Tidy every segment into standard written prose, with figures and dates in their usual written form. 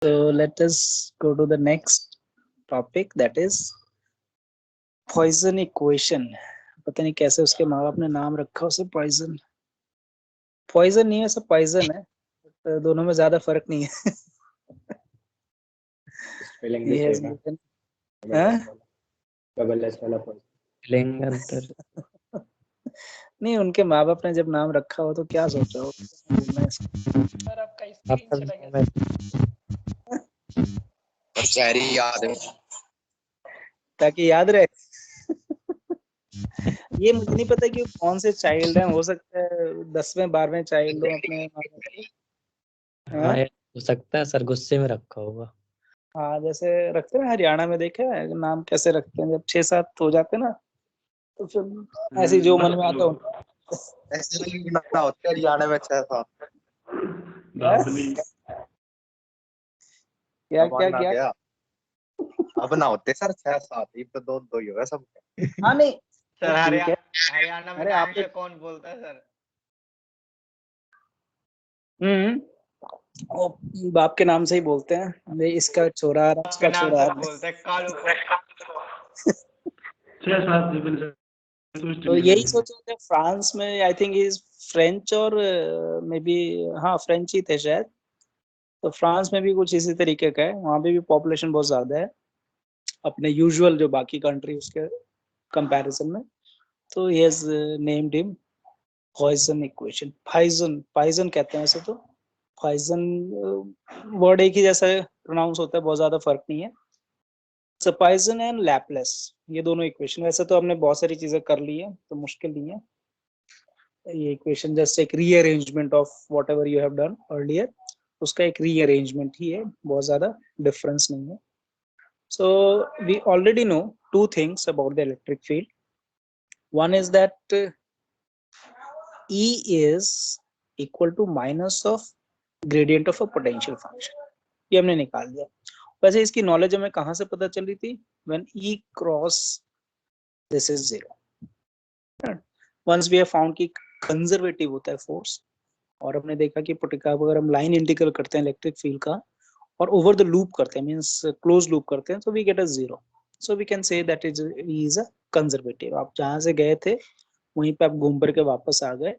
So let us go to the next topic, that is poison equation. पता नहीं कैसे उसके माँ बाप ने नाम रखा उसे पॉइजन। पॉइजन नहीं है, सब पॉइजन है, तो दोनों में ज्यादा फर्क नहीं है। स्पेलिंग He has given, हाँ? डबल एस वाला स्पेलिंग अंतर। नहीं, उनके माँ बाप ने जब नाम रखा हो तो क्या सोचा हो। सर आपका स्क्रीन चला गया। शहरी याद है ताकि याद रहे। ये मुझे नहीं पता कि कौन से चाइल्ड हैं, हो सकता है 10वें 12वें चाइल्ड हो अपने माँ बाप के। हाँ, हो सकता है सर, गुस्से में रखा होगा। हाँ, जैसे रखते हैं हरियाणा में, देखे है नाम कैसे रखते हैं, जब 6-7 हो जाते हैं ना तो फिर ऐसे जो मन में आता हो। ऐसे नहीं ना होते हरियाणा में 6-7 क्या क्या क्या अब ना होते सर 6-7, ये तो दो ही होगा सब। हाँ नहीं सर ठीक है। हरियाणा में अरे नाम आप से कौन बोलता है सर? वो बाप के नाम से ही बोलते हैं, अरे इसका छोरा, आपके इसका नाम छोरा। से बोलते हैं कालू को। तो यही सोचो थे फ्रांस में, आई थिंक इज फ्रेंच और मे बी, हाँ फ्रेंच ही थे शायद। तो फ्रांस में भी कुछ इसी तरीके का है, वहाँ पे भी पॉपुलेशन बहुत ज्यादा है अपने यूजुअल जो बाकी कंट्रीज के कंपैरिजन में। तो he has named him Poisson equation. Poisson कहते हैं वैसे तो। पॉइजन वर्ड एक ही जैसा प्रोनाउंस होता है, बहुत ज्यादा फर्क नहीं है। पाइजन एंड लैपलेस, ये दोनों इक्वेशन, वैसे तो हमने बहुत सारी चीजें कर ली है तो मुश्किल नहीं है। ये इक्वेशन जस्ट एक rearrangement of whatever you have done earlier, उसका एक रीअरेंजमेंट ही है, बहुत ज्यादा डिफरेंस नहीं है। So we already know two things about the electric field. One is that E is equal to minus of gradient of a potential function. ये हमने निकाल दिया। वैसे इसकी नॉलेज हमें कहाँ से पता चली थी? When E cross this is 0. Once we have found कि कंजर्वेटिव होता है फोर्स, और हमने देखा कि अगर हम लाइन इंटीग्रल करते हैं इलेक्ट्रिक फील्ड का और ओवर द लूप करते हैं, मींस क्लोज लूप करते हैं, तो we get a 0. So we can say that is a conservative. आप जहां से गए थे वहीं पे आप घूम फिर के वापस आ गए,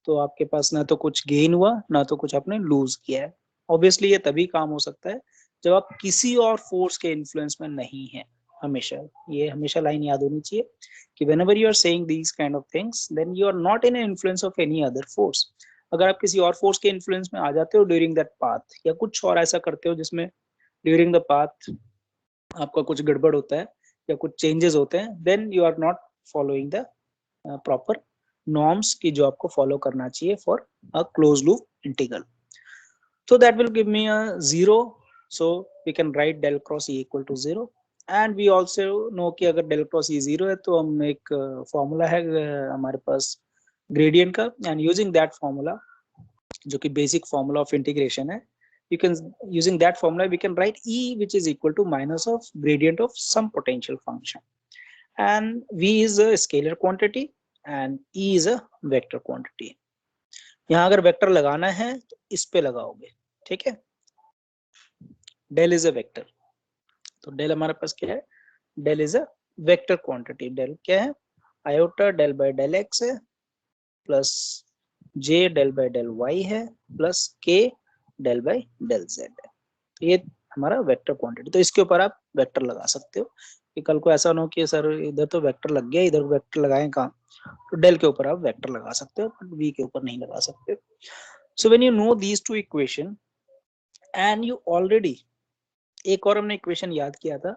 तो आपके पास ना तो कुछ गेन हुआ ना तो कुछ आपने लूज किया है। ऑब्वियसली ये तभी काम हो सकता है जब आप किसी और फोर्स के इन्फ्लुएंस में नहीं है। हमेशा लाइन याद होनी चाहिए कि whenever you are saying these kind of things, then you are not in an influence of any other force. अगर आप किसी और फोर्स के इन्फ्लुएंस में आ जाते हो ड्यूरिंग दैट पाथ, या कुछ और ऐसा करते हो जिसमें ड्यूरिंग द पाथ आपका कुछ गड़बड़ होता है या कुछ चेंजेस होते हैं, then you are not following the proper norms की जो आपको फॉलो करना चाहिए for a close loop integral. So that will give me a 0. So we can write del cross E equal to 0. And we also know कि अगर del cross E 0 है तो हम एक फॉर्मूला है हमारे पास ग्रेडियंट का, एंड यूजिंग दैट फॉर्मूला जो कि बेसिक फॉर्मूला ऑफ इंटीग्रेशन है, you can, using that formula we can write E which is equal to minus of gradient of some potential function, and V is a scalar quantity and E is a vector quantity. यहाँ अगर vector लगाना है तो इस पे लगाओगे, ठीक है। डेल इज अ वेक्टर, तो डेल हमारे पास क्या है? Del is a vector quantity. Del क्या है? Iota del by del x है, plus j del by del y है, plus k del by del z है। तो ये हमारा वेक्टर क्वांटिटी। तो इसके ऊपर आप वेक्टर लगा सकते हो कि कल को ऐसा ना हो कि सर इधर तो वेक्टर लग गया, इधर वेक्टर लगाएं कहाँ, तो डेल के ऊपर आप वेक्टर लगा सकते हो, वी के ऊपर नहीं लगा सकते। So when you know these two equation and you already, एक और हमने इक्वेशन याद किया था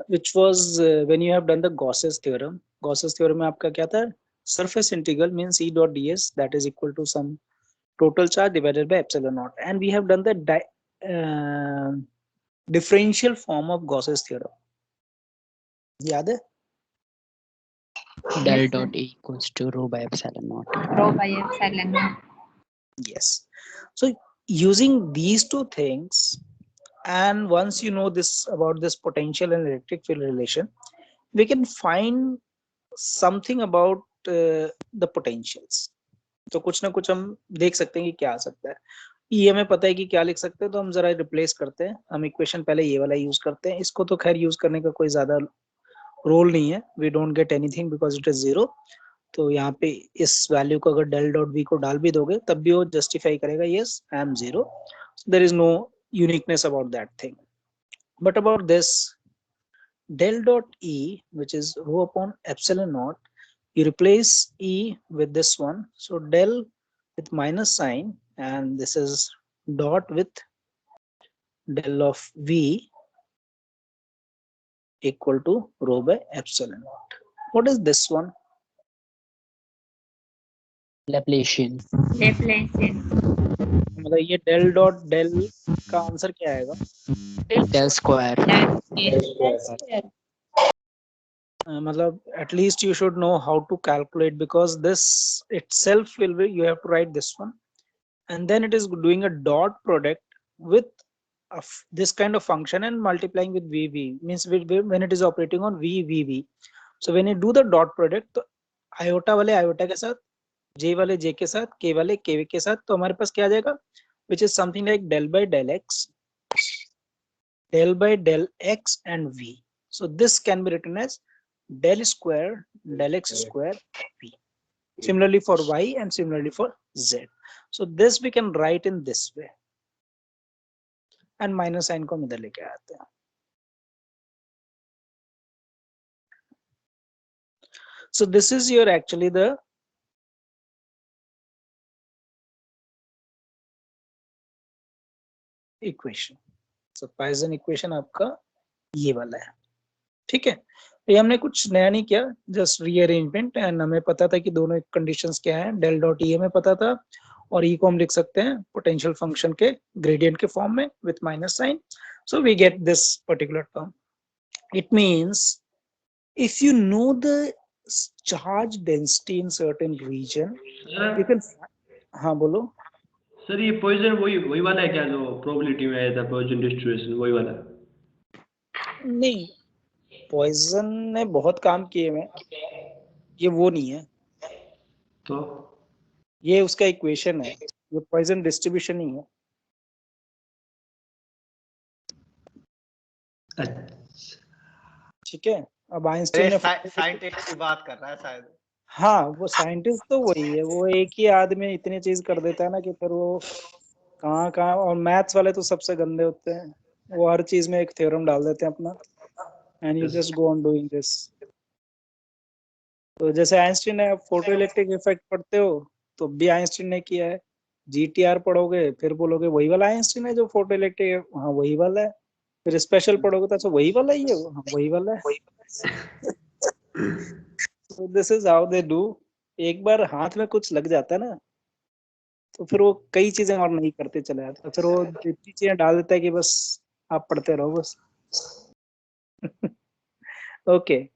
which was when you have done the Gauss's theorem. Gauss's theorem में आपका क्या था? Surface integral means E dot ds that is equal to some total charge divided by epsilon naught, and we have done the differential form of Gauss's theorem. याद है? Del dot E equals to rho by epsilon naught. Rho by epsilon naught. Yes. So using these two things, and once you know this about this potential and electric field relation, we can find something about the potentials. तो कुछ ना कुछ हम देख सकते हैं कि क्या आ सकता है. ई हमें पता है कि क्या लिख सकते हैं, तो हम जरा रिप्लेस करते हैं। हम इक्वेशन पहले ये वाला यूज करते हैं, इसको तो खैर यूज करने का कोई ज्यादा रोल नहीं है, we don't get anything because it is 0। तो यहाँ पे इस वैल्यू को अगर डेल डॉट वी को डाल भी दोगे तब भी वो जस्टिफाई करेगा, yes I am 0, there is no uniqueness about that thing. But about this del dot E, which is rho upon epsilon naught, you replace E with this one, so del with minus sign, and this is dot with del of V equal to rho by epsilon naught. What is this one? Laplacian. मतलब ये del dot del का answer क्या आएगा? Del square. मतलब at least you should know how to calculate, because this itself will be, you have to write this one, and then it is doing a dot product with this kind of function and multiplying with VV, means when it is operating on VV. So when you do the dot product, तो iota वाले iota के साथ, j वाले j के साथ, k वाले k के साथ, तो हमारे पास क्या आ जाएगा, which is something like del by del x and v. So this can be written as del square del x square v. Similarly for y and similarly for z. So this we can write in this way, and minus sign को हम इधर लेके आते हैं. So this is your actually the equation. So Poisson equation आपका ये वाला है, ठीक है. ये हमने कुछ नया नहीं किया, जस्ट रीअरेंजमेंट, एंड हमें पता था कि दोनों कंडीशंस क्या हैं. डेल डॉट ई हमें पता था, और ई को हम लिख सकते हैं पोटेंशियल फंक्शन के ग्रेडियंट के फॉर्म में with minus sign. So we get this particular term. It means if you know the charge density in certain region you can. हाँ बोलो सर, ये पॉइजन वही वाला है क्या जो प्रोबेबिलिटी में आया था, पॉइजन डिस्ट्रीब्यूशन वही वाला? नहीं, पॉइजन ने बहुत काम किए में, ये वो नहीं है. तो ये उसका इक्वेशन है, ये पॉइजन डिस्ट्रीब्यूशन नहीं है. ठीक है. अब आइंस्टीन ने साइंटिस्ट की बात कर रहा है शायद. हाँ, वो साइंटिस्ट तो वही है, वो एक ही आदमी इतनी चीज कर देता है ना कि फिर वो कहाँ कहाँ. और मैथ्स वाले तो सबसे गंदे होते हैं, वो हर चीज में एक थ्योरम डाल देते हैं अपना, and you just go on doing this. तो जैसे आइंस्टीन ने, फोटो इलेक्ट्रिक इफेक्ट पढ़ते हो तो भी आइंस्टीन ने किया है. जीटीआर पढ़ोगे फिर बोलोगे वही वाला आइंस्टीन है जो फोटो इलेक्ट्रिक, हाँ वही वाला है. फिर स्पेशल पढ़ोगे तो अच्छा वही वाला ही है, हाँ वही वाला है. So this is how they do. एक बार हाथ में कुछ लग जाता है ना, तो फिर वो कई चीजें और नहीं करते चले जाते, फिर वो इतनी चीजें डाल देता है कि बस आप पढ़ते रहो बस. Okay,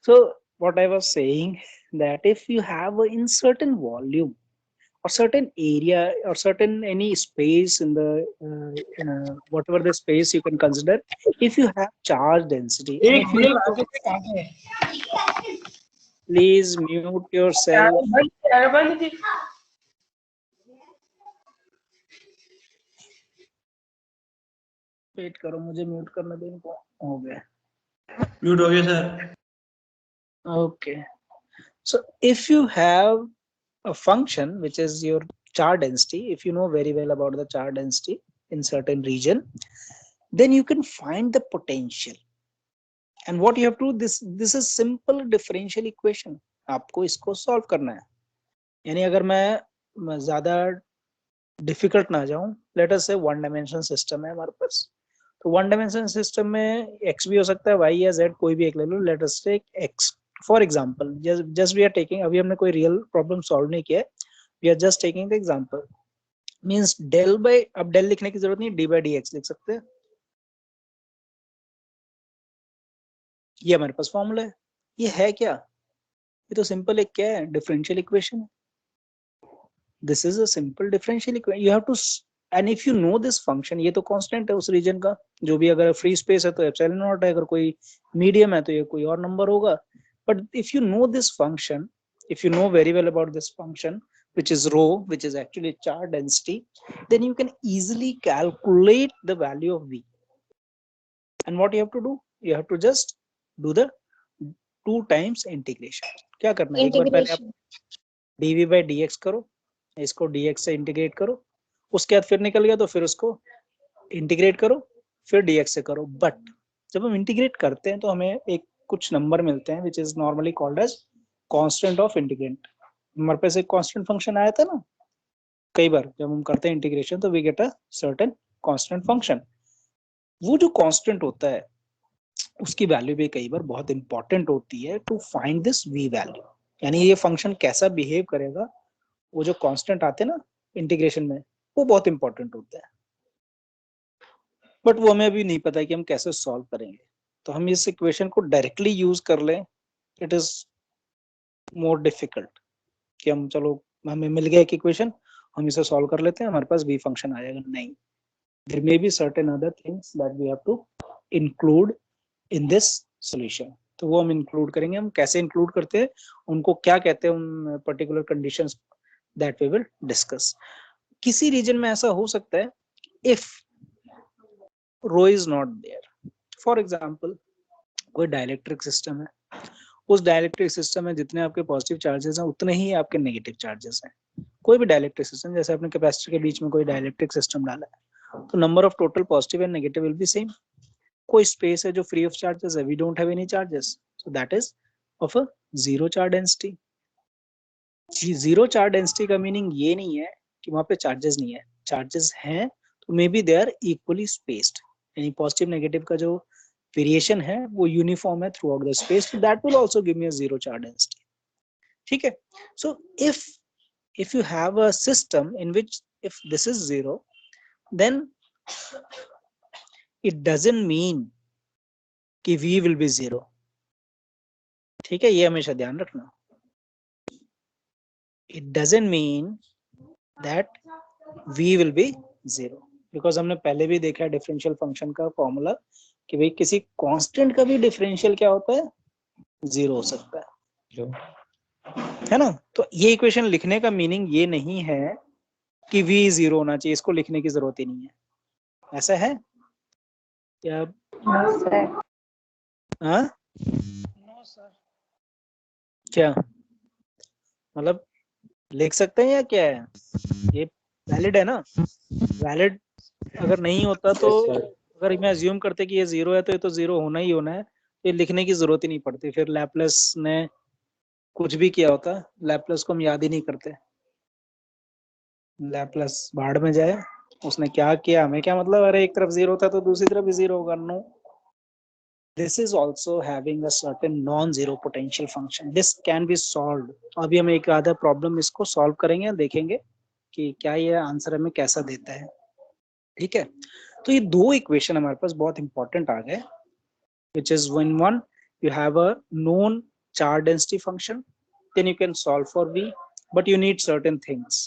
so what I was saying, that if you have in certain volume or certain area or certain any space in the whatever the space you can consider, if you have charge density, and if you please mute yourself. Wait करो, मुझे mute करने दो इनको. हो गया, mute हो गया sir. okay. So if you have a function which is your charge density, if you know very well about the charge density in certain region, then you can find the potential. And what you have to do, this is simple differential equation. आपको इसको solve करना है. यानी अगर मैं ज्यादा difficult ना जाऊं, लेट अस से वन डायमेंशन सिस्टम है हमारे पास. तो वन डायमेंशन सिस्टम में x भी हो सकता है, y या z कोई भी एक ले लो. Let us take x for example. Just we are taking, अभी हमने कोई रियल प्रॉब्लम सॉल्व नहीं किया है, we are just taking the example. Means del by, अब डेल लिखने की जरूरत नहीं, d by dx लिख सकते हैं. ये हमारे पास फॉर्मूला है. ये है क्या? ये तो सिंपल एक क्या है, डिफरेंशियल इक्वेशन है. This is a simple differential equation. You have to, and if you know this function, ये तो कांस्टेंट है उस रीजन का, जो भी. अगर फ्री स्पेस है तो एप्सिलॉन नॉट है, अगर कोई मीडियम है तो ये कोई और नंबर होगा. But if you know this function, if you know very well about this function, which is rho, which is actually charge density, then you can easily calculate the value of V. And what you have to do, you have to just do the 2 times integration. क्या करना है, एक बार पहले आप dv by dx करो, इसको dx से integrate करो, उसके बाद फिर निकल गया तो फिर उसको इंटीग्रेट करो, फिर dx से करो. बट जब हम इंटीग्रेट करते हैं तो हमें एक कुछ नंबर मिलते हैं which is normally called as constant of integrand. हमारे पास एक कांस्टेंट फंक्शन आया था ना कई बार जब हम करते हैं इंटीग्रेशन, तो we get a certain constant function. वो जो कांस्टेंट होता है उसकी वैल्यू भी कई बार बहुत इंपॉर्टेंट होती है to find this V value. यानी ये फंक्शन कैसा बिहेव करेगा, वो जो कांस्टेंट आते हैं ना इंटीग्रेशन में, वो बहुत इंपॉर्टेंट होता है. बट वो हमें अभी नहीं पता है कि हम कैसे सॉल्व करेंगे. तो हम इस इक्वेशन को डायरेक्टली यूज कर लें, इट इज मोर डिफिकल्ट कि हम चलो हमें मिल गया एक इक्वेशन, हम इसे सॉल्व कर लेते हैं, हमारे पास v फंक्शन आ जाएगा. नहीं, there may be certain other things that we have to include in this solution. तो वो हम इंक्लूड करेंगे. हम कैसे इंक्लूड करते हैं, उनको क्या कहते हैं, उन particular conditions that we will discuss. किसी रीजन में ऐसा हो सकता है if rho is not there. For example कोई डाइलेक्ट्रिक सिस्टम है, उस डाइलेक्ट्रिक सिस्टम में जितने आपके पॉजिटिव चार्जेस हैं उतने ही आपके नेगेटिव चार्जेस हैं. कोई भी डाइलेक्ट्रिक सिस्टम, जैसे आपने कैपेसिटर के बीच में कोई डाइलेक्ट्रिक सिस्टम डाला है तो number of total positive and negative will be same. कोई स्पेस है जो फ्री ऑफ चार्जेस है, we don't have any charges, so that is of a zero charge density. Zero charge density का meaning ये नहीं है कि वहां पे चार्जेस नहीं है. चार्जेस हैं तो maybe they are equally spaced, यानी पॉजिटिव नेगेटिव का जो वेरिएशन है वो यूनिफॉर्म है थ्रू आउट द स्पेस. तो that will also give me a zero charge density. ठीक है. सो if you have a system in which if this is zero, then it doesn't mean कि v will be zero. ठीक है, ये हमेशा ध्यान रखना. It doesn't mean that v will be zero, because हमने पहले भी देखा है डिफरेंशियल फंक्शन का फॉर्मूला कि भाई किसी कांस्टेंट का भी डिफरेंशियल क्या होता है, जीरो हो सकता है ना. तो ये इक्वेशन लिखने का मीनिंग ये नहीं है कि v जीरो होना चाहिए, इसको लिखने की जरूरत ही नहीं है. ऐसा है क्या? हाँ, क्या मतलब लिख सकते हैं या क्या है? ये वैलिड है ना. वैलिड अगर नहीं होता तो अगर मैं अज्यूम करते कि ये जीरो है तो ये तो जीरो होना ही होना है, ये लिखने की जरूरत ही नहीं पड़ती. फिर लैपलेस ने कुछ भी किया होता, लैपलेस को हम याद ही नहीं करते. लैपलेस बाढ़ में जाए, उसने क्या किया हमें क्या मतलब, अरे एक तरफ जीरो था तो दूसरी तरफ भी जीरो होगा. No, this is also having a certain non-zero potential function. This can be solved. अभी हम एक आधा प्रॉब्लम इसको सॉल्व करेंगे, देखेंगे कि क्या ये आंसर हमें कैसा देता है. ठीक है. तो ये दो इक्वेशन हमारे पास बहुत इंपॉर्टेंट आ गए, which is when one you have a known charge density function, then you can solve for v, but you need certain things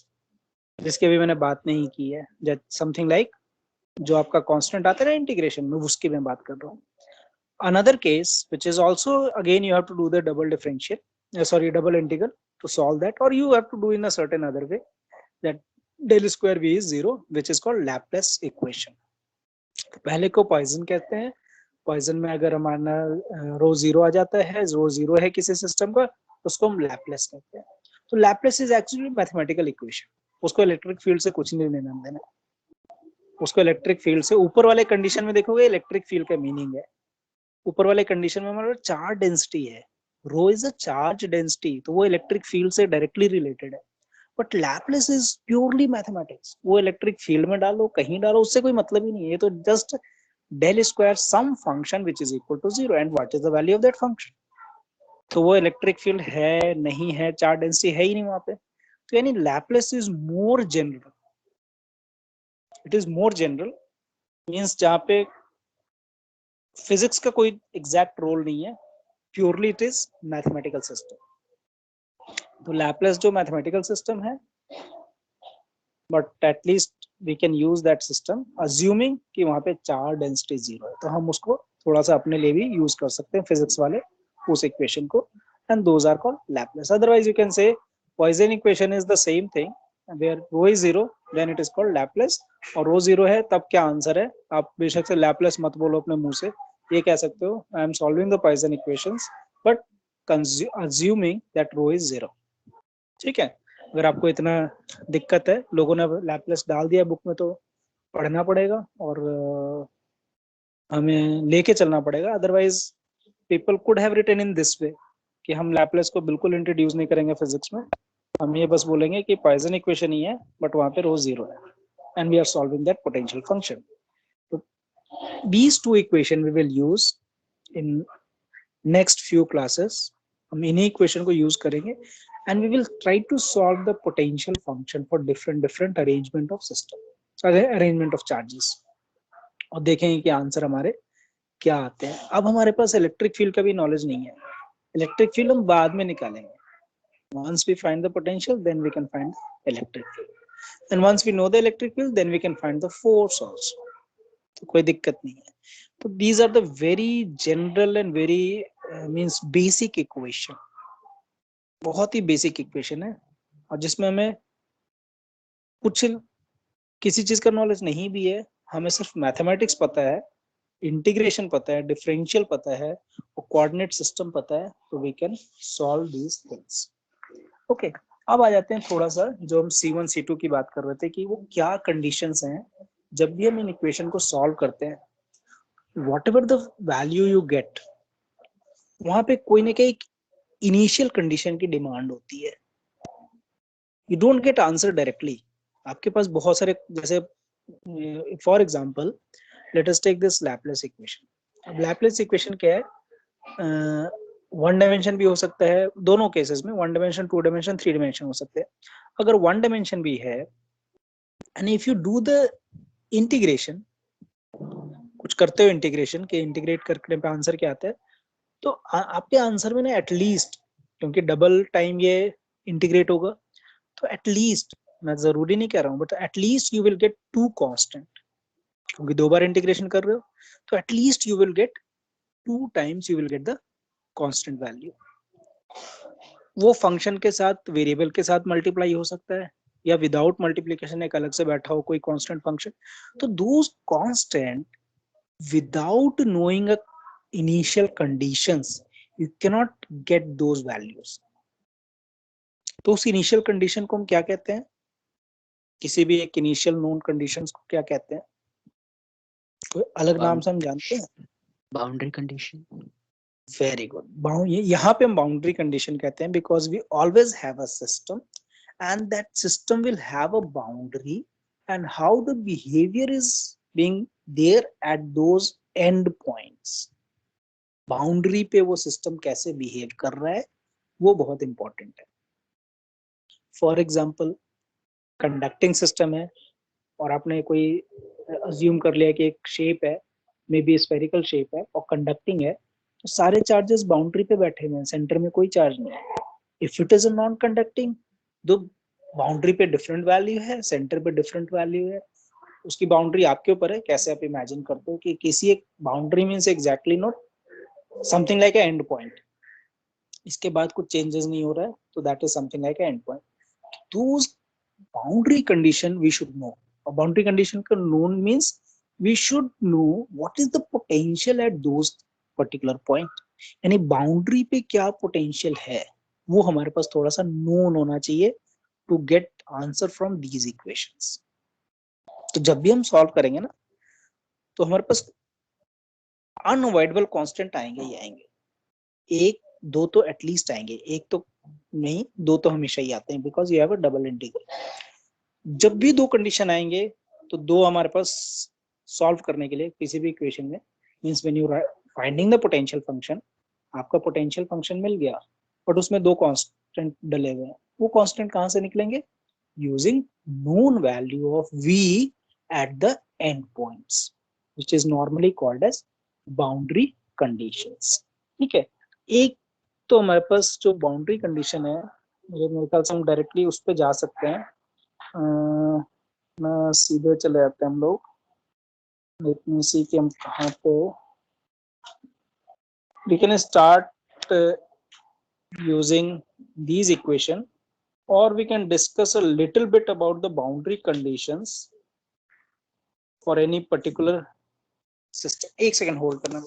जिसके भी मैंने बात नहीं की है. समथिंग लाइक जो आपका कांस्टेंट आता है ना इंटीग्रेशन में, उसकी मैं बात कर रहा हूँ. Another case which is also again you have to do the double differential, double integral to solve that, or you have to do in a certain other way that del square v is zero, which is called Laplace equation. पहले को Poisson कहते हैं. Poisson में अगर हमारा रो zero आ जाता है, रो zero है किसी सिस्टम का, उसको हम लैपलेस कहते हैं. तो Laplace is actually mathematical equation. उसको इलेक्ट्रिक फील्ड से कुछ नहीं लेना देना. उसको इलेक्ट्रिक फील्ड से ऊपर वाले कंडीशन में देखोगे इलेक्ट्रिक फील्ड का मीनिंग है. ऊपर वाले कंडीशन में हमारा चार्ज डेंसिटी है, रो इज अ चार्ज डेंसिटी, तो वो इलेक्ट्रिक फील्ड से डायरेक्टली रिलेटेड है. But Laplace is purely mathematics. वो इलेक्ट्रिक फील्ड में डालो, कहीं डालो, उससे कोई मतलब ही नहीं है. ये तो just del square some function which is equal to zero and what is the value of that function. तो वो इलेक्ट्रिक फील्ड है नहीं है, चार्ज डेंसिटी है ही नहीं वहां पे. तो यानी Laplace is more general. It is more general means जहां पे फिजिक्स का कोई एग्जैक्ट रोल नहीं है, purely it is mathematical system. तो लैपलेस जो मैथमेटिकल सिस्टम है, but at least we can use that system assuming कि वहां पे चार्ज डेंसिटी जीरो है. तो हम उसको थोड़ा सा अपने लिए भी यूज कर सकते हैं फिजिक्स वाले उस इक्वेशन को, and those are called Laplace. Otherwise you can say Poisson equation is the same thing where rho is 0 then it is called Laplace, और rho 0 है तब क्या आंसर है, आप बेशक से Laplace मत बोलो अपने मुंह से, ये कह सकते हो I am solving the Poisson equations but assuming that rho is 0. ठीक है, अगर आपको इतना दिक्कत है, लोगों ने Laplace डाल दिया बुक में तो पढ़ना पड़ेगा और हमें लेके चलना पड़ेगा, otherwise people could have written in this way कि हम लैपलेस को बिल्कुल इंट्रोड्यूस नहीं करेंगे फिजिक्स में, हम ये बस बोलेंगे कि पॉइसन इक्वेशन ही है बट वहां पे रो 0 है and we are solving that potential function. तो these two equation we will use in next few classes. हम इन्हीं इक्वेशन को यूज करेंगे and we will try to solve the potential function for different arrangement of system, arrangement of charges, और देखेंगे कि answer हमारे क्या आते हैं. अब हमारे पास इलेक्ट्रिक फील्ड का भी नॉलेज नहीं है, इलेक्ट्रिक फील्ड हम बाद में निकालेंगे. Once we find the potential then we can find electric field, and once we know the electric field then we can find the force also. तो कोई दिक्कत नहीं है. तो these are the very general and very means basic equation, बहुत ही basic equation है, और जिसमें हमें कुछ किसी चीज का नॉलेज नहीं भी है, हमें सिर्फ मैथमेटिक्स पता है, इंटीग्रेशन पता है, डिफरेंशियल पता है और कोऑर्डिनेट सिस्टम पता है, तो we can solve these things. Okay, अब आ जाते हैं थोड़ा सा जो हम C1 C2 की बात कर रहे थे कि वो क्या कंडीशंस हैं जब भी हम इन इक्वेशन को सॉल्व करते हैं. Whatever the value you get, वहां पे कोई ना कोई इनिशियल कंडीशन की डिमांड होती है. You don't get answer directly, आपके पास बहुत सारे, जैसे for example let us take this Laplace equation. अब लैपलेस इक्वेशन क्या है, वन डायमेंशन भी हो सकता है, दोनों केसेस में one dimension, two dimension, three dimension हो सकते हैं. अगर वन डायमेंशन भी है and if you do the integration, कुछ करते हो इंटीग्रेशन के, इंटीग्रेट करने पे आंसर क्या आता है, तो आपके आंसर में ना एटलीस्ट, क्योंकि डबल टाइम ये इंटीग्रेट होगा, तो एटलीस्ट, मैं जरूरी नहीं कह रहा हूँ but at least you will get two constant, क्योंकि दो बार इंटीग्रेशन कर रहे हो, तो at least you will get two times, you will get the constant value. वो फंक्शन के साथ, वेरिएबल के साथ मल्टीप्लाई हो सकता है, या विदाउट मल्टीप्लिकेशन एक अलग से बैठा हो कोई कांस्टेंट फंक्शन. तो those constant without knowing initial conditions you can not get those values. तो उस इनिशियल कंडीशन को हम क्या कहते हैं, किसी भी एक इनिशियल नोन कंडीशंस को क्या कहते हैं, कोई अलग नाम से हम जानते हैं? Boundary condition. Very good. यहाँ पे हम बाउंड्री कंडीशन कहते हैं because we always have a system and that system will have a boundary and how the behaviour is being there at those end points. Boundary पे वो system कैसे behave कर रहा है वो बहुत इंपॉर्टेंट है. फॉर एग्जाम्पल कंडक्टिंग सिस्टम है और आपने कोई अज्यूम कर लिया कि एक शेप है, मे बी स्फेरिकल शेप है और कंडक्टिंग है, तो सारे चार्जेस बाउंड्री पे बैठे हुए हैं, सेंटर में कोई चार्ज नहीं है. If it is a non conducting, तो बाउंड्री पे डिफरेंट वैल्यू है, सेंटर पे डिफरेंट वैल्यू है, उसकी बाउंड्री आपके ऊपर है कैसे आप इमेजिन करते हो कि किसी एक boundary means exactly not something like a end point, इसके बाद कुछ चेंजेस नहीं हो रहा है, तो that is something like a end point. Those boundary condition we should know. Boundary condition का known means we should know what is the potential at those particular point. यानी बाउंड्री पे क्या पोटेंशियल है वो हमारे पास थोड़ा सा नोन होना चाहिए to get answer from these equations. तो जब भी हम सॉल्व करेंगे ना, तो हमारे पास अनअवॉइडेबल कांस्टेंट आएंगे ही आएंगे. एक दो तो एटलीस्ट आएंगे, एक तो नहीं, दो तो हमेशा ही आते हैं because you have a double integral. जब भी दो कंडीशन आएंगे तो दो हमारे पास सॉल्व करने के लिए किसी भी इक्वेशन में, means when you finding the potential function, आपका पोटेंशियल फंक्शन मिल गया बट उसमें दो कांस्टेंट डले हुए हैं, वो कांस्टेंट कहां से निकलेंगे? Using known value of v at the end points which is normally called as boundary conditions. ठीक है, एक तो हमारे पास जो बाउंड्री कंडीशन है, मेरे ख्याल से हम डायरेक्टली उस पे जा सकते हैं. ना सीधे चले जाते हैं हम लोग, लेकिन सी कि हम कहाँ पे, we can start using these equation or we can discuss a little bit about the boundary conditions for any particular system. एक second hold करना.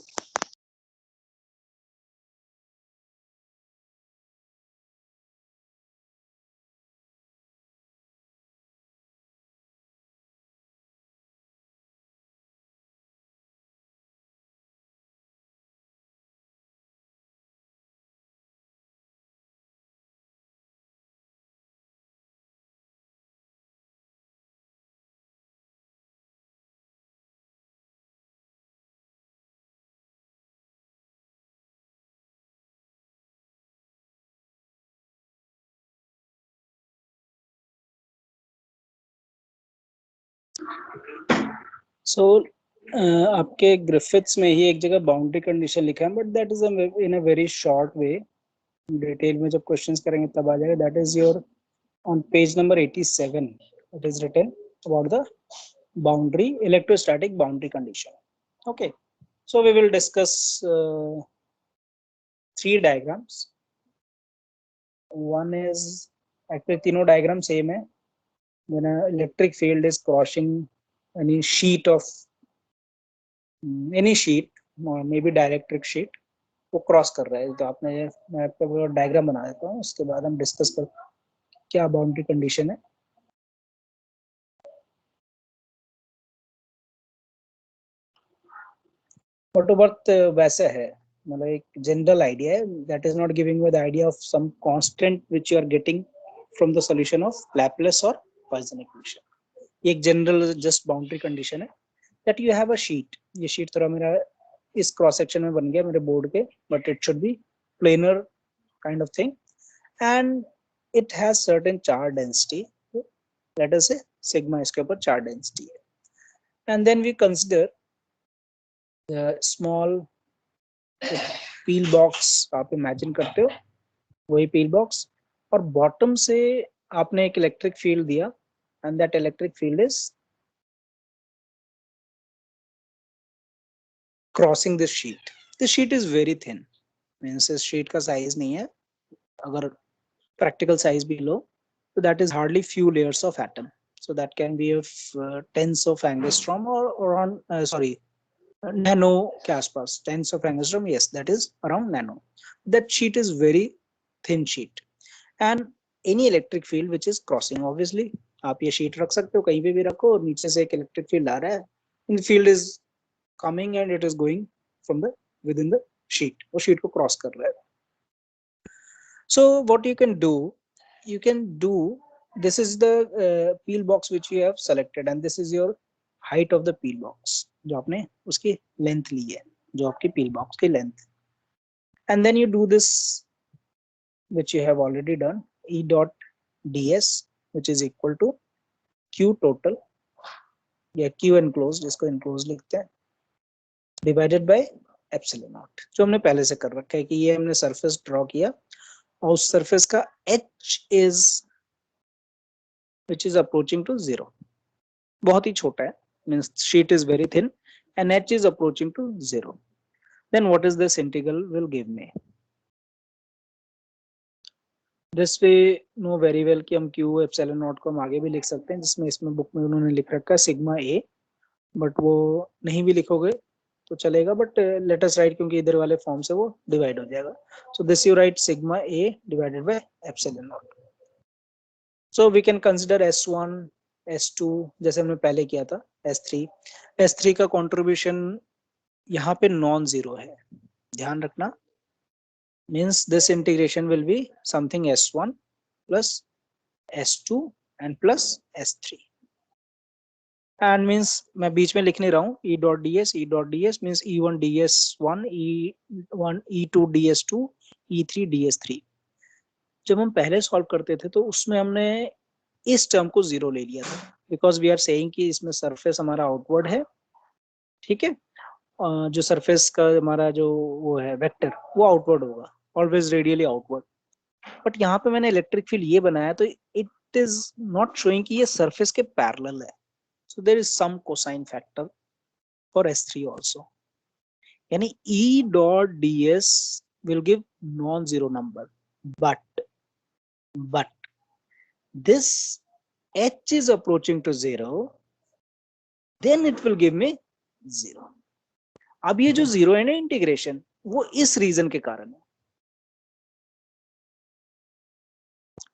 So आपके ग्रिफिथ्स में ही एक जगह बाउंड्री कंडीशन लिखा है, but that is in a very short way. Detail में जब क्वेश्चंस करेंगे तब आ जाएगा. That is your on page number 87. It is written about the boundary, electrostatic boundary condition. Okay, so we will discuss 3 diagrams. One is actually तीनों diagram same है. When an electric field is crossing any sheet or maybe dielectric sheet, वो cross कर रहा है. तो आपने मैं आपको डायग्राम बना देता हूँ, उसके बाद हम डिस्कस कर क्या बाउंड्री कंडीशन है. ऑटोबर्थ वैसे है, मतलब एक जनरल आइडिया है. That is not giving you the idea of some constant which you are getting from the solution of Laplace और पॉइसन इक्वेशन. एक जनरल जस्ट बाउंड्री कंडीशन है that you have a sheet. ये sheet थोड़ा मेरा इस cross section में बन गया मेरे बोर्ड पे, but it should be planar kind of thing, and it has certain charge density. Let us say sigma इसके ऊपर चार्ज डेंसिटी है. And then we consider small pill box. आप इमेजिन करते हो वही पील बॉक्स, और बॉटम से आपने एक इलेक्ट्रिक फील्ड दिया, and that electric field is crossing this sheet. This sheet is very thin, means इस शीट का साइज नहीं है, अगर प्रैक्टिकल साइज भी लो तो that is hardly few layers of atom. so that can be of tens of angstrom or on sorry nano के आसपास. tens of angstrom, yes, that is around nano. That sheet is very thin sheet, and any electric field which is crossing, obviously आप ये sheet रख सकते हो कहीं पे भी रखो, और नीचे से एक electric field आ रहा है, and the field is coming and it is going from the within the sheet, वो sheet को cross कर रहा है. So what you can do, this is the peel box which you have selected, and this is your height of the peel box, जो आपने उसकी length ली है, जो आपकी peel box की length. And then you do this which you have already done, E dot ds which is equal to Q total या Q enclosed, जिसको enclosed लिखते हैं, divided by epsilon naught, जो हमने पहले से कर रखा है कि ये हमने surface draw किया, और उस surface का H is which is approaching to 0, बहुत ही छोटा है, means sheet is very thin and H is approaching to 0. Then what is this integral will give me? This we know very well कि हम Q epsilon naught को हम आगे भी लिख सकते हैं, जिसमें इसमें बुक में उन्होंने लिख रखा है सिग्मा A, बट वो नहीं भी लिखोगे तो चलेगा, बट लेट अस राइट, क्योंकि इधर वाले फॉर्म से वो डिवाइड हो जाएगा. So this you right sigma A divided by epsilon naught. So we can consider S1, S2 जैसे हमने पहले किया था, S3 का कंट्रीब्यूशन यहाँ पे नॉन जीरो है, ध्यान रखना. means this integration will be something S1 plus S2 and plus S3, and means मैं बीच में लिख नहीं रहा हूँ E dot ds means E1 ds1, E1 E2 ds2, E3 ds3. जब हम पहले सॉल्व करते थे तो उसमें हमने इस टर्म को 0 ले लिया था, बिकॉज वी आर सेइंग कि इसमें सरफेस हमारा आउटवर्ड है, ठीक है, जो सरफेस का हमारा जो वो है वेक्टर, वो आउटवर्ड होगा, ऑलवेज रेडियली आउटवर्ड. बट यहाँ पे मैंने इलेक्ट्रिक फील्ड ये बनाया तो इट इज नॉट शोइंग कि ये सरफेस के पैरेलल है. So there is some cosine factor for S3 also, यानी E dot ds will give non-zero number, but this h is approaching to 0, then it will give me 0. अब ये जो 0 है ना इंटीग्रेशन, वो इस रीजन के कारण है.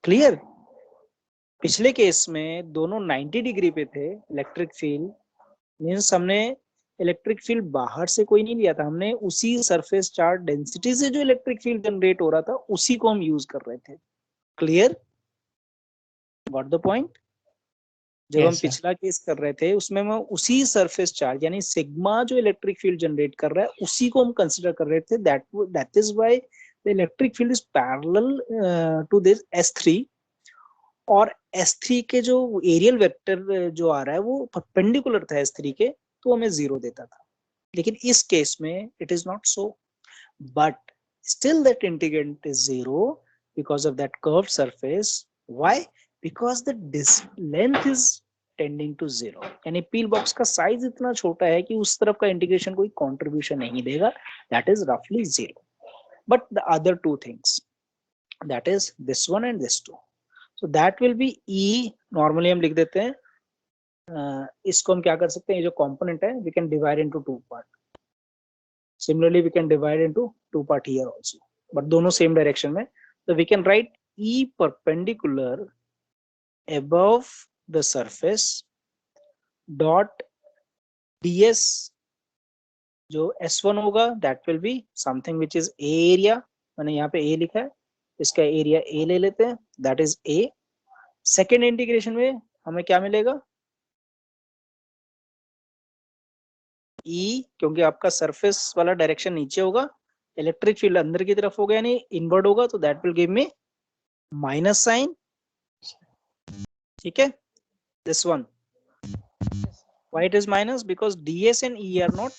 क्लियर? पिछले केस में दोनों 90 डिग्री पे थे. इलेक्ट्रिक फील्ड मींस हमने इलेक्ट्रिक फील्ड बाहर से कोई नहीं लिया था, हमने उसी सरफेस चार्ज डेंसिटी से जो इलेक्ट्रिक फील्ड जनरेट हो रहा था उसी को हम यूज कर रहे थे. क्लियर? Got the point? जब हम पिछला केस कर रहे थे उसमें हम उसी सरफेस चार्ज यानी सिग्मा जो इलेक्ट्रिक फील्ड जनरेट कर रहा है उसी को हम कंसीडर कर रहे थे. That is why the electric field is parallel to this S3, और S3 के जो एरियल वेक्टर जो आ रहा है वो परपेंडिकुलर था S3 के, तो हमें 0 देता था. लेकिन इस केस में it is not so, but still that integrant is 0 because of that curved surface. Why? Because the length is tending to 0. यानी पील बॉक्स का साइज इतना छोटा है कि उस तरफ का इंटीग्रेशन कोई कंट्रीब्यूशन नहीं देगा. That is roughly 0. But the other two things, that is this one and this two. So that will be E. Normally हम लिख देते हैं, इसको हम क्या कर सकते हैं, ये जो component है we can divide into two part. Similarly we can divide into two part here also, but दोनों same direction में. So we can write E perpendicular above the surface dot ds जो S1 होगा that will be something which is A area. मैंने यहाँ पे A लिखा है, इसका एरिया A ले लेते हैं, that is A. Second integration में हमें क्या मिलेगा? E, क्योंकि आपका सरफेस वाला डायरेक्शन नीचे होगा, इलेक्ट्रिक फील्ड अंदर की तरफ होगा यानी इनवर्ड होगा, तो that will give me minus sign. ठीक है, this one. Why it is minus? Because ds and E are not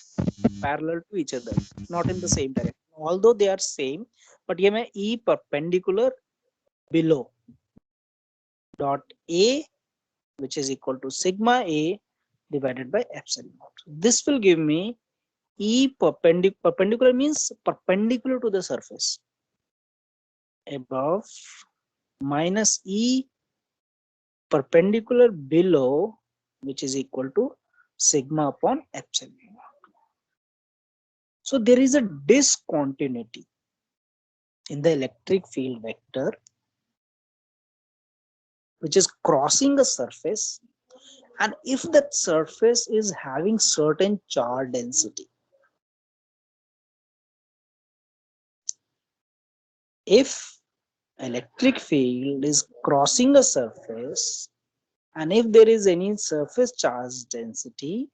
parallel to each other, not in the same direction. Although they are same, but ये मैं E perpendicular below dot A, which is equal to sigma A divided by epsilon naught. This will give me E perpendicular means perpendicular to the surface above minus E perpendicular below, which is equal to sigma upon epsilon. So there is a discontinuity in the electric field vector which is crossing a surface, and if that surface is having certain charge density, if electric field is crossing a surface and if there is any surface charge density,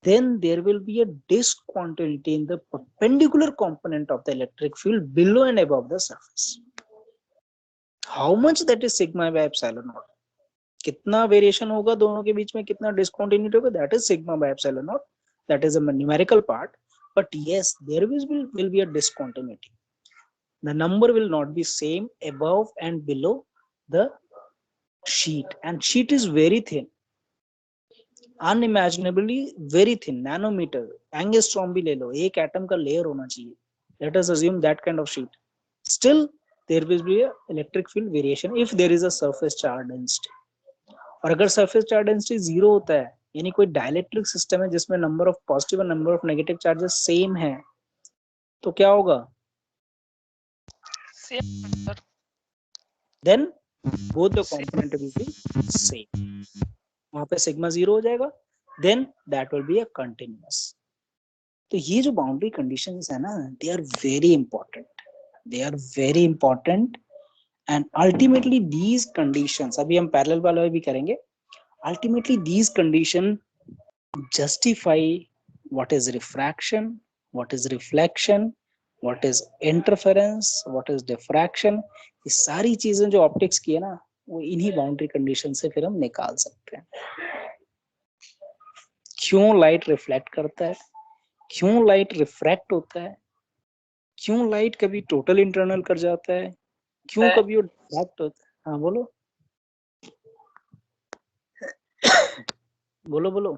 then there will be a discontinuity in the perpendicular component of the electric field below and above the surface. How much that is sigma by epsilon naught? कितना variation होगा दोनों के बीच में, कितना discontinuity होगा, that is sigma by epsilon naught. That is a numerical part, but yes, there will be a discontinuity. The number will not be same above and below the sheet, and sheet is very thin, unimaginably very thin, nanometer, angstrom भी ले लो, एक atom का layer होना चाहिए. Let us assume that kind of sheet. Still there will be a electric field variation if there is a surface charge density. और अगर surface charge density 0 होता है, यानी कोई डाइलेक्ट्रिक सिस्टम है जिसमें नंबर ऑफ पॉजिटिव और number of negative charges same है, तो क्या होगा? Same. Then both the component will be same. वहां पे सिग्मा 0 हो जाएगा, then that will be a continuous. तो ये जो बाउंड्री कंडीशंस है ना, they are very important. They are very important, and ultimately these conditions, अभी हम parallel वाला भी करेंगे, ultimately these conditions justify what is refraction, what is reflection, what is interference, what is diffraction. ये सारी चीजें जो ऑप्टिक्स की है ना, वो इन्हीं बाउंड्री कंडीशन से फिर हम निकाल सकते हैं. क्यों लाइट रिफ्लेक्ट करता है, क्यों लाइट रिफ्रैक्ट होता है, क्यों लाइट कभी टोटल इंटरनल कर जाता है, क्यों कभी वो डिफ्रैक्ट होता है. हाँ बोलो बोलो बोलो.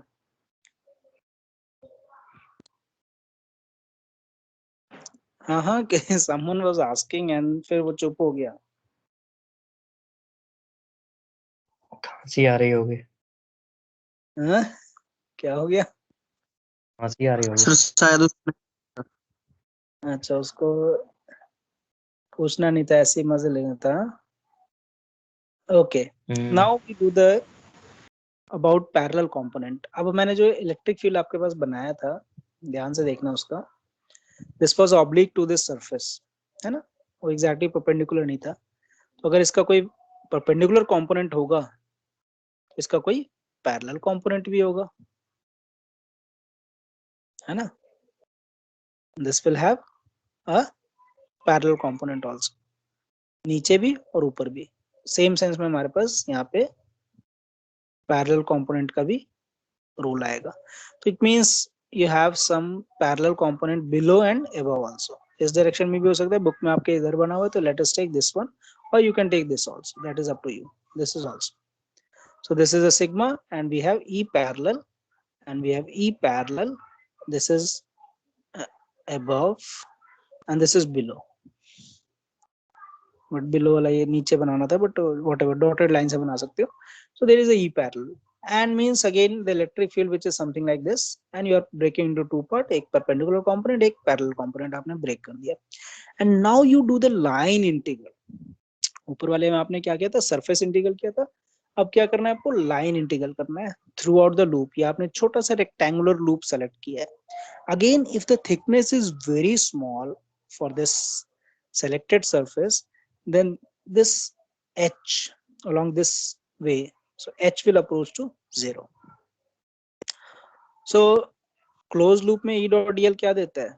हाँ, someone was asking and फिर वो चुप हो गया. हंसी आ रही होगी। हाँ? क्या हो गया? हंसी आ रही होगी। सर शायद उसने अच्छा, उसको पूछना नहीं था, ऐसे ही मजे लेना था। Okay, now we do the about parallel component. अब मैंने जो इलेक्ट्रिक फील्ड आपके पास बनाया था, ध्यान से देखना उसका। This was oblique to this surface, है ना, वो एग्जैक्टली परपेंडिकुलर नहीं था। तो अगर इसका कोई परपेंडिकुलर कंपोनेंट होगा, इसका कोई पैरेलल कंपोनेंट भी होगा, है ना। This will have a parallel component also, नीचे भी और ऊपर भी। सेम सेंस में हमारे पास यहाँ पे पैरेलल कंपोनेंट का भी रूल आएगा। तो it means you have some parallel component below and above also. इस डायरेक्शन में भी हो सकता है, बुक में आपके इधर बना हुआ है, तो let us take this one, और you can take this also, that is up to you. This is also, so this is a sigma, and we have E parallel, and we have E parallel. This is above and this is below, but below वाला ये नीचे बनाना था, but whatever, dotted line से बना सकते हो। So there is a E parallel, and means again the electric field which is something like this, and you are breaking into two part, एक perpendicular component, एक parallel component आपने break कर दिया। And now you do the line integral। ऊपर वाले में आपने क्या किया था, सरफेस इंटीग्रल किया था। अब क्या करना है आपको, लाइन इंटीग्रल करना है थ्रू आउट द लूप। ये आपने छोटा सा रेक्टेंगुलर लूप सेलेक्ट किया है। Again if the thickness is very small for this selected surface, then this h along this way, so h will approach to 0. so closed loop में E dot dl क्या देता है,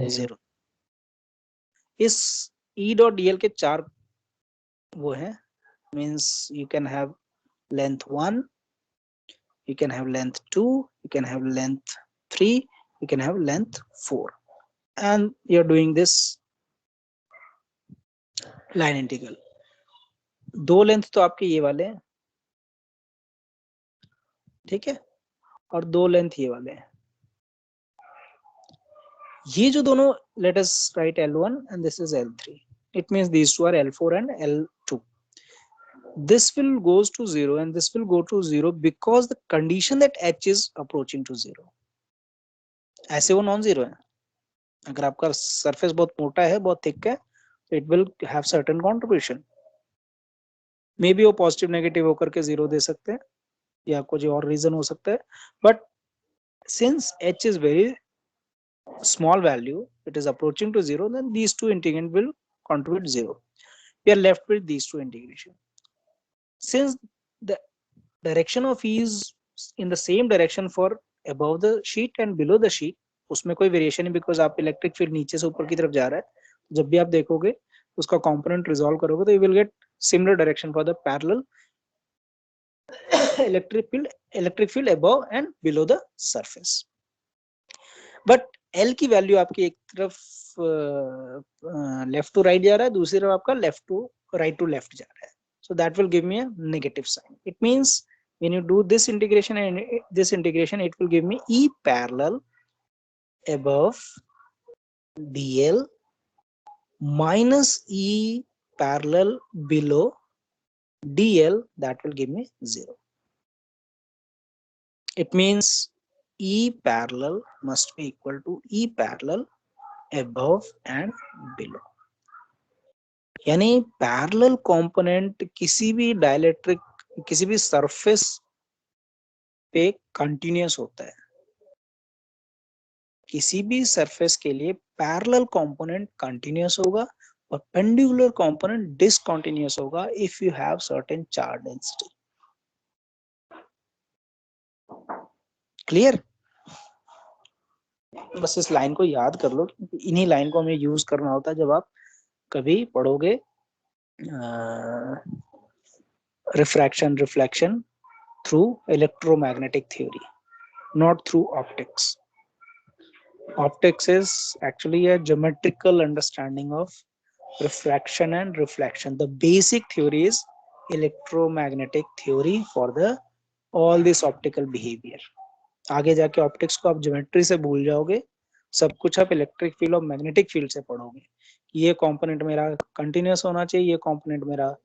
0। इस E dot dl के चार वो है, means you can have length 1, you can have length 2, you can have length 3, you can have length 4, and you're doing this line integral। दो लेंथ तो आपके ये वाले हैं, ठीक है, और दो लेंथ ये वाले हैं। ये जो दोनों, let us write L1 and this is L3, it means these two are L4 and L2। this will goes to 0 and this will go to 0 because the condition that h is approaching to 0। ऐसे वो non zero है। अगर आपका surface बहुत मोटा है, बहुत thick है, तो it will have certain contribution. May be वो पॉजिटिव नेगेटिव होकर के 0 दे सकते हैं, या कुछ और रीजन हो सकता है, but since h is very small value, it is approaching to 0, then these two integrand will contribute 0। we are left with these two integration। since the direction of E is in the same direction for above the sheet and below the sheet, उसमें कोई variation नहीं, because आप electric field नीचे से ऊपर की तरफ जा रहा है। जब भी आप देखोगे उसका कंपोनेंट रिजॉल्व करोगे, तो you will gate similar direction for the parallel electric field above and below the surface। But L की वैल्यू आपकी एक तरफ लेफ्ट टू राइट जा रहा है, दूसरी तरफ आपका left to right to left जा रहा है, so that will give me a negative sign। it means when you do this integration and this integration, it will give me E parallel above dl minus E parallel below dl, that will give me 0। it means E parallel must be equal to E parallel above and below। यानी parallel component किसी भी dielectric, किसी भी surface पे continuous होता है। किसी भी सरफेस के लिए पैरेलल कंपोनेंट कंटिन्यूअस होगा और पेंडुलर कंपोनेंट डिसकंटिन्यूअस होगा if you have certain charge density. Clear? बस इस लाइन को याद कर लो, इन्हीं लाइन को हमें यूज करना होता है जब आप कभी पढ़ोगे refraction reflection through electromagnetic theory, not through optics। Optics is actually a geometrical understanding of refraction and reflection। The basic theory is electromagnetic theory for the all this optical behavior। आगे जाके optics को आप geometry से भूल जाओगे, सब कुछ आप इलेक्ट्रिक फील्ड और मैग्नेटिक फील्ड से पढ़ोगे ये कंपोनेंट मेरा कंटिन्यूअस होना चाहिए, ये कंपोनेंट मेरा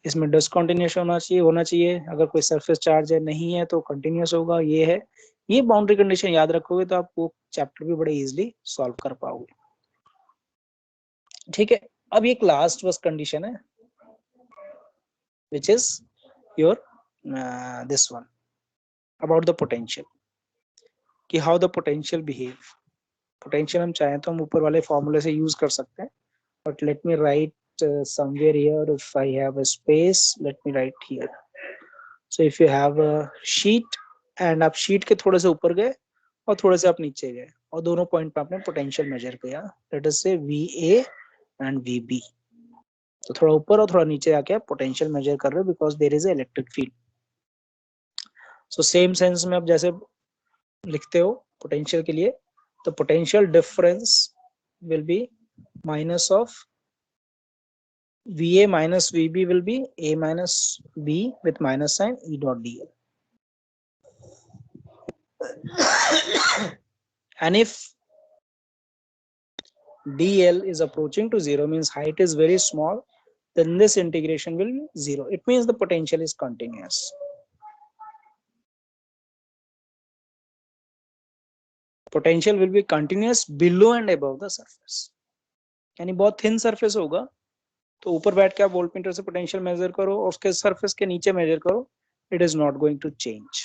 इसमें डिसकंटिन्यूअस होना चाहिए। अगर कोई सरफेस चार्ज है नहीं है तो कंटिन्यूअस होगा। ये है, ये बाउंड्री कंडीशन याद रखोगे तो आप वो चैप्टर भी बड़े इजीली सॉल्व कर पाओगे। ठीक है, अब एक लास्ट बस कंडीशन है which is your this one about the potential, कि how the potential behave। potential हम चाहें तो हम ऊपर वाले फॉर्मूले से यूज कर सकते हैं, but let me write somewhere here, if I have a space, let me write here। so if you have a sheet and आप शीट के थोड़े से ऊपर गए और थोड़े से आप नीचे गए और दोनों पॉइंट पे आपने पोटेंशियल मेजर किया, लेट अस से VA एंड VB। तो थोड़ा ऊपर और थोड़ा नीचे जाके आप पोटेंशियल मेजर कर रहे हो because there is a electric field. So same sense में आप जैसे लिखते हो पोटेंशियल के लिए, तो potential difference will be minus of VA minus VB will be A minus B with minus sign E dot dl। and if dl is approaching to 0, means height is very small, then this integration will be 0. It means the potential is continuous। potential will be continuous below and above the surface। यानी बहुत thin surface होगा तो ऊपर बैठ के आप voltmeter से potential major करो और उसके सरफेस के नीचे मेजर करो, it is not going to change।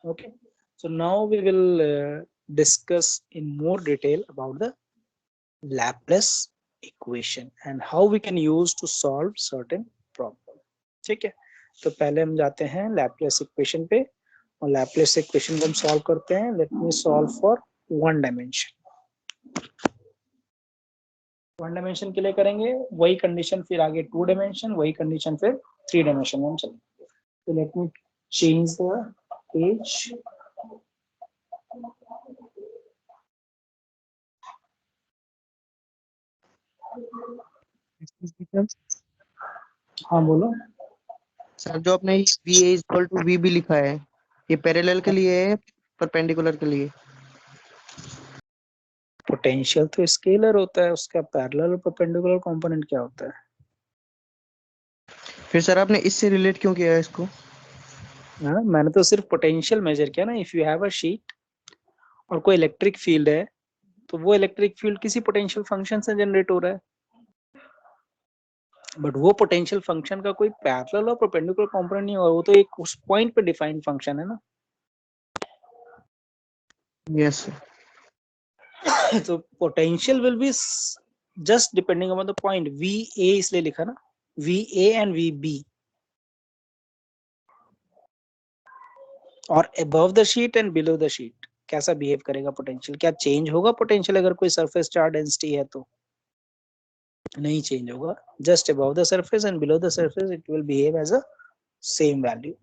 okay, so now we will discuss in more detail about the Laplace equation and how we can use to solve certain problem। ठीक है, तो पहले हम जाते हैं Laplace equation पे और Laplace equation को हम सॉल्व करते हैं। Let me solve for one dimension. One dimension के लिए करेंगे वही कंडीशन, फिर आगे टू डायमेंशन, वही कंडीशन फिर थ्री डायमेंशन में हम चलेंगे। तो let me change the page. हाँ बोलो सर। जो आपने VA इक्वल टू VB लिखा है, ये पैरेलल के लिए है परपेंडिकुलर के लिए? पोटेंशियल तो स्केलर होता है, उसका पैरेलल और परपेंडिकुलर कंपोनेंट क्या होता है? फिर सर आपने इससे रिलेट क्यों किया है इसको? हाँ, मैंने तो सिर्फ पोटेंशियल मेजर किया ना। If you have a sheet और कोई इलेक्ट्रिक फील्ड है तो वो इलेक्ट्रिक फील्ड किसी पोटेंशियल फंक्शन से जनरेट हो रहा है, बट वो पोटेंशियल फंक्शन का कोई पैरेलल और परपेंडिकुलर कंपोनेंट नहीं होगा, वो तो एक उस पॉइंट पे डिफाइंड फंक्शन है ना। Yes sir. तो potential will be just depending upon the point. VA इसलिए लिखा ना, VA एंड VB। और above the sheet and below the sheet कैसा बिहेव करेगा पोटेंशियल? क्या चेंज होगा पोटेंशियल अगर कोई सरफेस चार्ज डेंसिटी है? तो नहीं चेंज होगा। Just above the surface and below the surface it will behave as a same value.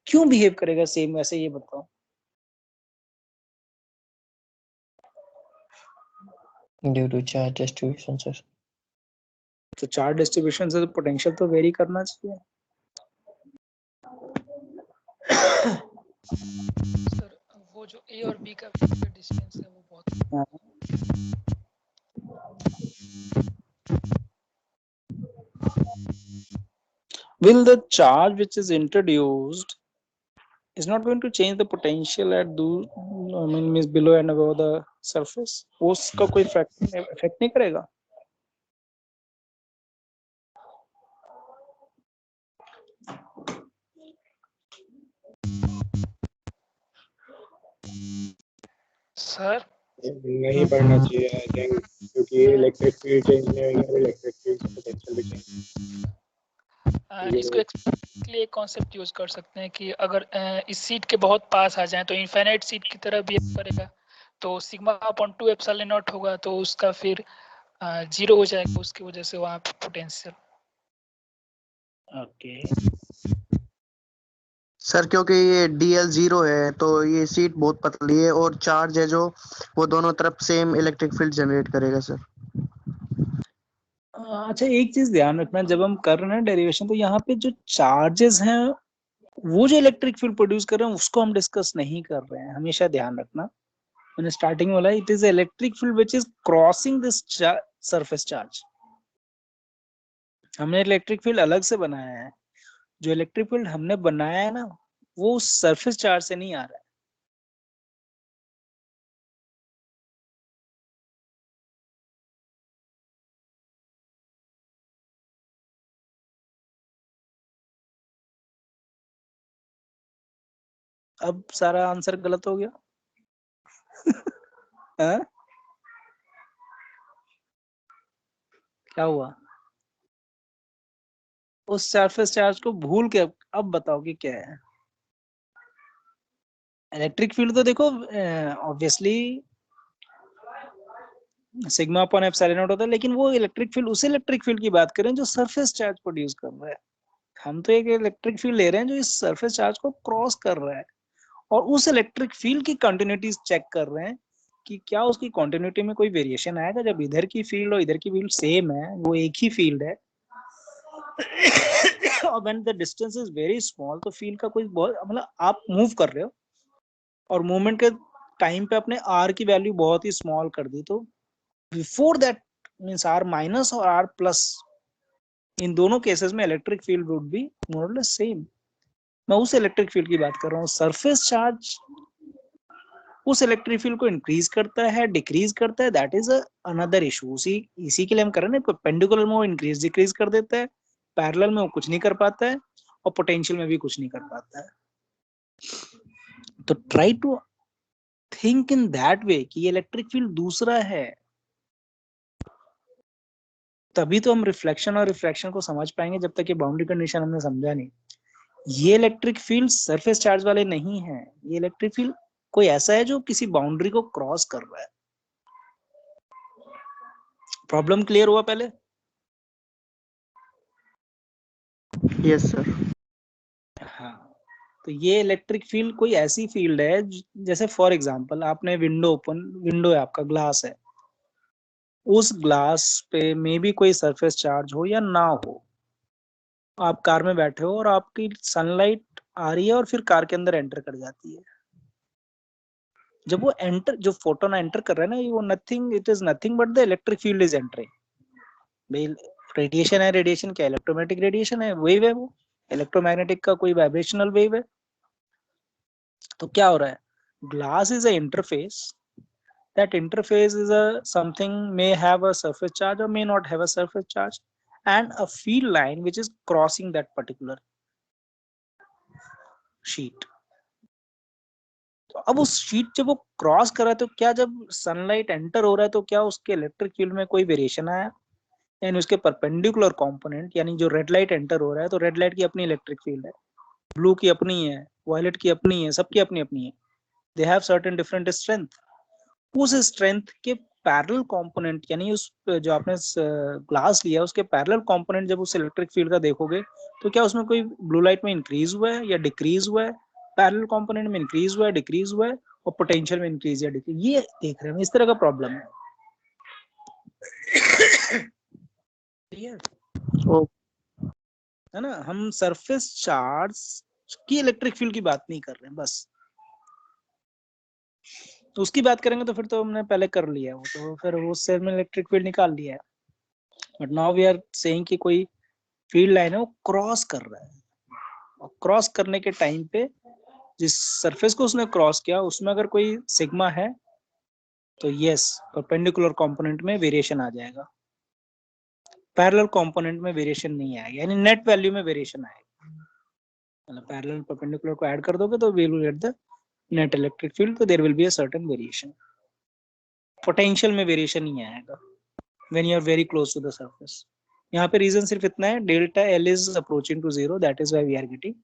क्यों बिहेव करेगा सेम वैसे, ये बताओ। Due to charge distribution sir. तो चार्ज डिस्ट्रीब्यूशन से तो पोटेंशियल तो वेरी करना चाहिए। सर वो जो A और B का डिस्टेंस है वो बहुत Will the charge which is introduced is not going to change the potential at means below and above the surface? वो उसका कोई इफेक्ट नहीं करेगा? सर नहीं पढ़ना चाहिए आई थिंक, क्योंकि इलेक्ट्रिक फील्ड चेंज नहीं होगी और इलेक्ट्रिक फील्ड से पोटेंशियल भी चेंज। इसको एक्सप्लेन के लिए एक कॉन्सेप्ट यूज कर सकते हैं कि अगर इस सीट के बहुत पास आ जाए तो इनफाइनाइट सीट की तरह बिहेव करेगा, तो सिग्मा अपॉन 2 एप्सिलॉन नॉट होगा, तो उसका फिर 0 हो जाएगा, उसकी वजह से वहाँ पे पोटेंशियल। ओके सर क्योंकि ये DL 0 है तो ये सीट बहुत पतली है और चार्ज है जो वो दोनों तरफ सेम इलेक्ट्रिक फील्ड जनरेट करेगा सर। अच्छा, एक चीज ध्यान रखना, जब हम कर रहे हैं डेरिवेशन तो यहाँ पे जो चार्जेस हैं वो जो इलेक्ट्रिक फील्ड प्रोड्यूस कर रहे हैं उसको हम डिस्कस नहीं कर रहे हैं, हमेशा ध्यान रखना। मैंने स्टार्टिंग में बोला it is electric field which is crossing this surface charge. हमने इलेक्ट्रिक फील्ड अलग से बनाया है, जो इलेक्ट्रिक फील्ड हमने बनाया है ना वो सरफेस चार्ज से नहीं आ रहा है। अब सारा आंसर गलत हो गया। हाँ? क्या हुआ? उस सरफेस चार्ज को भूल के अब बताओ कि क्या है। इलेक्ट्रिक फील्ड तो देखो obviously sigma upon epsilon not होता है, लेकिन वो इलेक्ट्रिक फील्ड, उस इलेक्ट्रिक फील्ड की बात करें जो सरफेस चार्ज प्रोड्यूस कर रहा है। हम तो एक इलेक्ट्रिक फील्ड ले रहे हैं जो इस सरफेस चार्ज को क्रॉस कर रहा है, और उस इलेक्ट्रिक फील्ड की कंटिन्यूटी चेक कर रहे हैं कि क्या उसकी कंटिन्यूटी में कोई वेरिएशन आएगा। जब इधर की फील्ड और इधर की फील्ड सेम है, वो एक ही फील्ड है, और when the distance is very small, तो फील्ड का कोई बहुत, मतलब आप मूव कर रहे हो और मूवमेंट के टाइम पे अपने आर की वैल्यू बहुत ही स्मॉल कर दी, तो before that means R minus और आर प्लस, इन दोनों केसेस में electric field would be more और लेस सेम। मैं उस इलेक्ट्रिक फील्ड की बात कर रहा हूँ। सरफेस चार्ज उस इलेक्ट्रिक फील्ड को इंक्रीज करता है, डिक्रीज करता है, दैट इज अनदर इशू। इसी के लिए हम कर रहे हैं ना, पेंडिकुलर में वो इंक्रीज डिक्रीज कर देता है, पैरेलल में वो कुछ नहीं कर पाता है, और पोटेंशियल में भी कुछ नहीं कर पाता है। तो try to think in that way कि ये इलेक्ट्रिक फील्ड दूसरा है, तभी तो हम रिफ्लेक्शन और रिफ्रैक्शन को समझ पाएंगे। जब तक ये बाउंड्री कंडीशन हमने समझा नहीं, ये इलेक्ट्रिक फील्ड सरफेस चार्ज वाले नहीं है, ये इलेक्ट्रिक फील्ड कोई ऐसा है जो किसी बाउंड्री को क्रॉस कर रहा है। प्रॉब्लम क्लियर हुआ पहले? Yes sir. हाँ, तो ये इलेक्ट्रिक फील्ड कोई ऐसी फील्ड है जैसे फॉर एग्जांपल आपने विंडो है, आपका ग्लास है, उस ग्लास पे मे भी कोई सरफेस चार्ज हो या ना हो, आप कार में बैठे हो और आपकी सनलाइट आ रही है और फिर कार के अंदर एंटर कर जाती है। जब वो एंटर, जो फोटोन एंटर कर रहा है ना, वो nothing, it is nothing but the electric field is entering. भाई रेडिएशन है, रेडिएशन क्या इलेक्ट्रोमैग्नेटिक रेडिएशन है, वेव है, वो इलेक्ट्रोमैग्नेटिक का कोई वाइब्रेशनल वेव है। तो क्या हो रहा है, glass is a interface, that interface is a something may have a surface charge or may not have a surface charge, and a field line which is crossing that particular sheet. तो अब उस sheet जब वो cross कर रहा है, तो क्या जब सनलाइट एंटर हो रहा है तो क्या उसके इलेक्ट्रिक फील्ड में कोई वेरिएशन आया? यानी उसके परपेंडिकुलर कंपोनेंट, यानी जो रेड लाइट एंटर हो रहा है, तो रेड लाइट की अपनी इलेक्ट्रिक फील्ड है, ब्लू की अपनी है, वायलेट की अपनी है, सबकी अपनी अपनी है, they have certain different strength. उस स्ट्रेंथ के पैरेलल कंपोनेंट, यानी उस जो आपने ग्लास लिया उसके पैरेलल कंपोनेंट जब उस इलेक्ट्रिक फील्ड का देखोगे, तो क्या उसमें कोई ब्लू लाइट में इंक्रीज हुआ है या डिक्रीज हुआ है, पैरेलल कंपोनेंट में इंक्रीज हुआ है, डिक्रीज हुआ है, और पोटेंशियल में इंक्रीज या डिक्रीज, ये देख रहे हैं। इस तरह का प्रॉब्लम है। है ना, हम सरफेस चार्ज की इलेक्ट्रिक फील्ड की बात नहीं कर रहे हैं, बस तो उसकी बात करेंगे तो फिर तो हमने पहले कर लिया वो, तो फिर वो सेल में इलेक्ट्रिक फील्ड निकाल लिया है। But now we are saying कि कोई फील्ड लाइन है वो क्रॉस कर रहा है, और क्रॉस करने के टाइम पे जिस सरफेस को उसने क्रॉस किया उसमें अगर कोई सिग्मा है तो यस, परपेंडिकुलर कंपोनेंट में वेरिएशन आ जाएगा, पैरेलल कंपोनेंट में वेरिएशन नहीं आएगा, यानी नेट वैल्यू में वेरिएशन आएगा। मतलब पैरेलल परपेंडिकुलर को ऐड कर दोगे तो we will get the net electric field, तो there will be a certain variation. Potential में वेरिएशन नहीं आएगा when you are very close to the surface. यहाँ पे रीजन सिर्फ इतना है, delta L is approaching to zero, that is why we are getting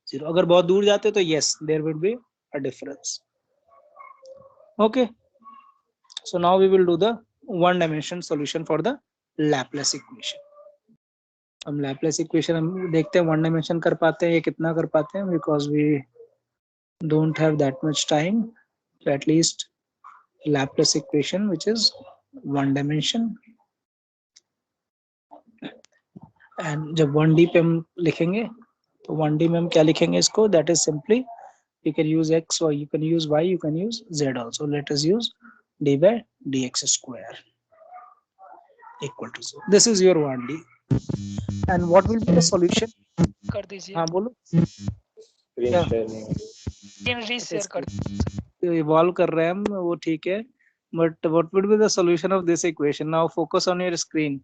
zero. अगर बहुत दूर जाते तो yes, there would be a difference. Okay, so now we will do the one dimension solution for the Laplace equation. हम Laplace equation हम देखते हैं one dimension कर पाते हैं या कितना कर पाते हैं, because we don't have that much time, so at least Laplace equation which is one dimension, and जब 1D पे हम लिखेंगे तो 1D में हम क्या लिखेंगे इसको, that is simply You can use x, or you can use y, you can use z also. Let us use d by dx square equal to 0. This is your 1D. And what will be the solution? कर दीजिए, हाँ बोलो. Screen क्या? Share नहीं हो रही। Screen reshare कर evolve कर रहे हैं हम, वो ठीक है, but what would be the solution of this equation? Now focus on your screen.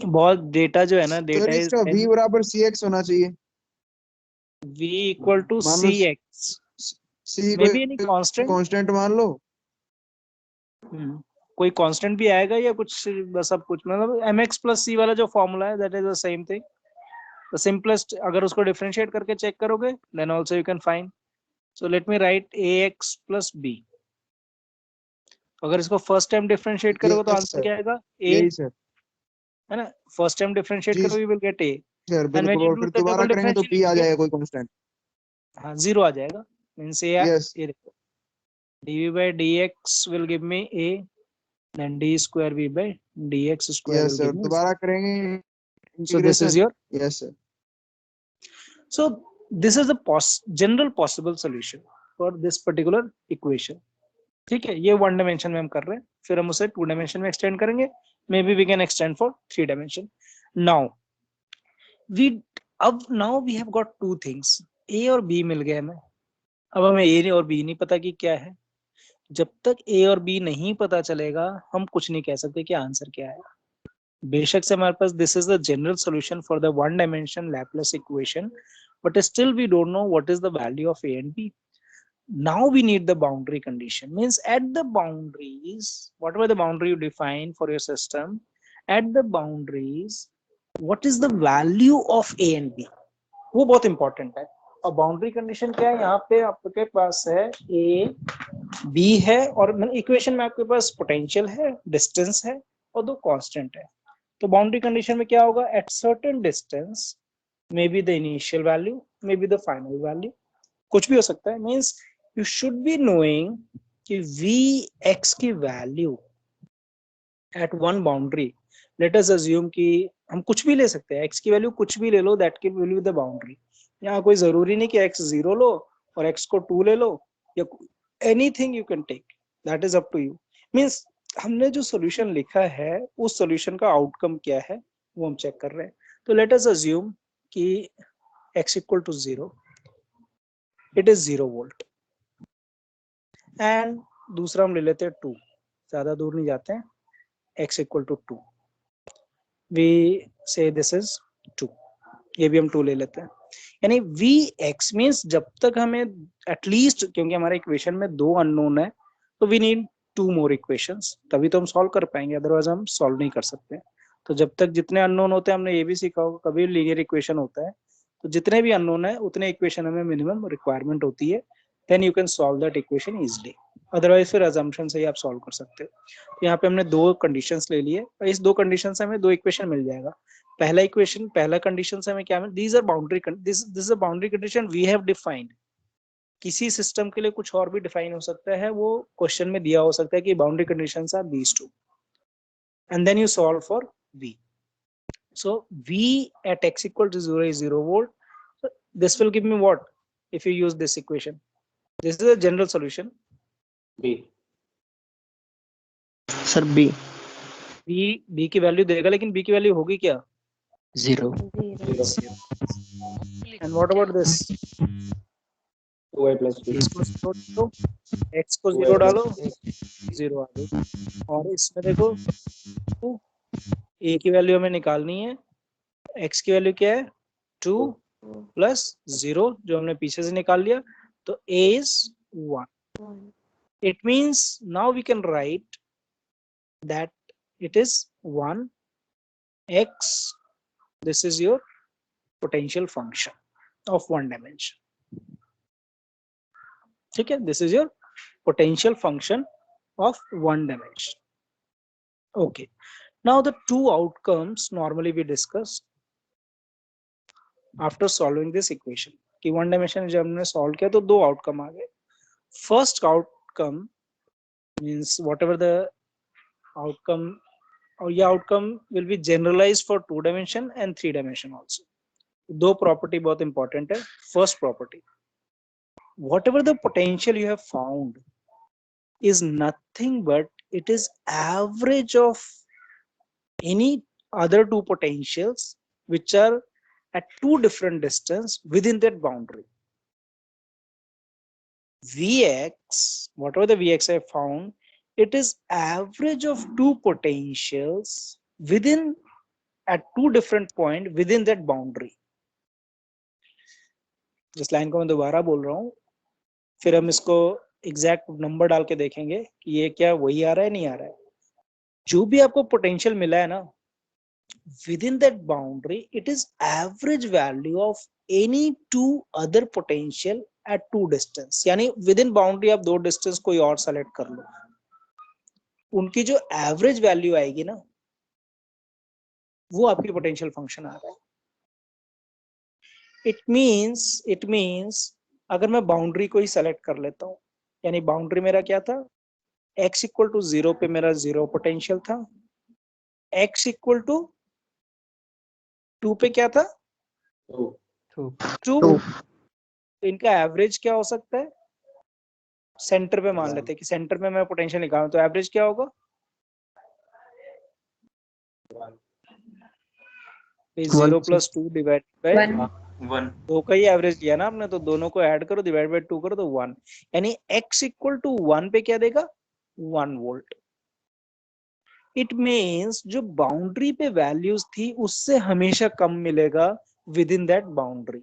बहुत डेटा जो है ना, सर डेटा इज इसका v बराबर cx होना चाहिए। v equal to मान लो cx. c Maybe any कोई constant. कांस्टेंट मान लो। कोई कांस्टेंट भी आएगा या कुछ सब कुछ, मतलब mx plus c वाला जो फॉर्मूला है, that is the same thing. The simplest, अगर उसको डिफरेंशिएट करके चेक करोगे, then also you can find. So let me write ax plus b. अगर इसको फर्स्ट टाइम डिफरेंशिएट करोगे तो Yes, आंसर sir. क्या आएगा? a, यही सर। है ना? फर्स्ट टाइम डिफरेंशिएट जी करोगे, you will get a. Sir And when बिल्कुल, you और do फिर the दोबारा double करेंगे तो p आ differentiation, जाएगा कोई कांस्टेंट। हाँ 0 आ जाएगा, means a. यस ये देखो, dv by dx will give me a, then d square v by dx square yes will sir, give me 0. दोबारा करेंगे So this is integration. your. Yes sir. So this is the general possible solution for this particular equation. ठीक है, ये 1 dimension में हम कर रहे हैं, फिर हम उसे 2 dimension में extend करेंगे. Maybe we can extend for 3 dimension. Now we have got two things, A और B मिल गए हमें. अब हमें A और B नहीं पता कि क्या है. जब तक A और B नहीं पता चलेगा, हम कुछ नहीं कह सकते कि आंसर क्या है. बेशक से हमारे पास this is the general solution for the 1 dimension Laplace equation, but still we don't know what is the value of A and B. Now we need the boundary condition. Means at the boundaries, whatever the boundary you define for your system, at the boundaries, what is the value of A and B? वो बहुत important है. और boundary condition क्या है? यहाँ पे आपके पास है A, B है, और इक्वेशन में आपके पास potential है, distance है, और दो constant है. तो boundary condition में क्या होगा? At certain distance, maybe the initial value, maybe the final value, कुछ भी हो सकता है. Means you should be knowing कि Vx की value at one boundary. Let us assume कि हम कुछ भी ले सकते हैं, x की वैल्यू कुछ भी ले लो, that will be the boundary. यहाँ कोई जरूरी नहीं कि x 0 लो और x को 2 ले लो, या anything you can take, that is up to you. Means हमने जो solution लिखा है, उस solution का outcome क्या है वो हम चेक कर रहे हैं. तो let us assume कि x equal to 0, it is 0 volt. And दूसरा हम ले लेते हैं 2, ज्यादा दूर नहीं जाते हैं, x equal to 2. we say this is 2, ये भी हम 2 ले लेते हैं. यानी Vx means जब तक हमें एटलीस्ट, क्योंकि हमारे इक्वेशन में 2 अननोन है, तो वी नीड 2 more इक्वेशंस, तभी तो हम सॉल्व कर पाएंगे, अदरवाइज हम सॉल्व नहीं कर सकते. तो जब तक जितने अननोन होते हैं, हमने ये भी सीखा होगा, कभी लीनियर इक्वेशन होता है तो जितने भी अननोन है उतने इक्वेशन हमें मिनिमम रिक्वायरमेंट होती है, then you can solve that equation easily. Otherwise फिर assumption से ही आप सॉल्व कर सकते हो. तो यहाँ पे हमने 2 कंडीशंस ले लिए, और इस 2 कंडीशन से हमें 2 इक्वेशन मिल जाएगा. पहला इक्वेशन, पहला कंडीशन से हमें क्या मिल, these are boundary, this is a boundary condition we have defined. किसी सिस्टम के लिए कुछ और भी डिफाइन हो सकता है, वो क्वेश्चन में दिया हो सकता है कि boundary conditions are these 2, and then you solve for V. So V at x equal to 0 is 0 volt. So this will give me what if you use this equation? This is a general solution. B. Sir B. B की value देगा, लेकिन B की value होगी क्या? 0. And what about this? 2y plus b. इसको 0 डालो, x को 0 डालो, 0 आ गई. और इसमें देखो A की वैल्यू हमें निकालनी है, x की वैल्यू क्या है? 2 प्लस 0, जो हमने पीछे से निकाल लिया, तो A is 1. It means now we can write that it is 1 x. This is your potential function of 1 dimension. ठीक है, this is your potential function of 1 dimension. Okay. Now the 2 outcomes normally we discuss after solving this equation. कि 1 dimension जब हमने solve किया तो 2 outcome आ गए. First outcome means whatever the outcome, or your outcome will be generalized for 2 dimension and 3 dimension also. दो property बहुत important है. First property, whatever the potential you have found is nothing but it is average of any other two potentials which are at two different distance within that boundary. Vx, whatever the Vx I found, it is average of two potentials within at two different point within that boundary. जिस line को मैं दोबारा बोल रहा हूँ, फिर हम इसको एग्जैक्ट नंबर डाल के देखेंगे कि ये क्या वही आ रहा है नहीं आ रहा है. जो भी आपको पोटेंशियल मिला है ना, within that boundary it is average value of any two other potential at two distance. यानी within boundary आप दो डिस्टेंस कोई और सेलेक्ट कर लो, उनकी जो एवरेज वैल्यू आएगी ना, वो आपकी पोटेंशियल फंक्शन आ रहा है. इट मींस अगर मैं बाउंड्री को ही सेलेक्ट कर लेता हूँ, यानी बाउंड्री मेरा क्या था, x इक्वल टू 0 पे मेरा 0 पोटेंशियल था, x इक्वल टू 2 पे क्या था, 2. इनका एवरेज क्या हो सकता है, सेंटर पे मान लेते हैं कि सेंटर में मैं पोटेंशियल निकालूं तो एवरेज क्या होगा, 0 + 2 डिवाइड बाय 1. दो का ही एवरेज लिया ना आपने, तो दोनों को ऐड करो, डिवाइड बाय 2 करो तो 1. यानी x इक्वल टू 1 पे क्या देगा, 1 वोल्ट. इट मींस जो बाउंड्री पे वैल्यूज थी उससे हमेशा कम मिलेगा with in that boundary.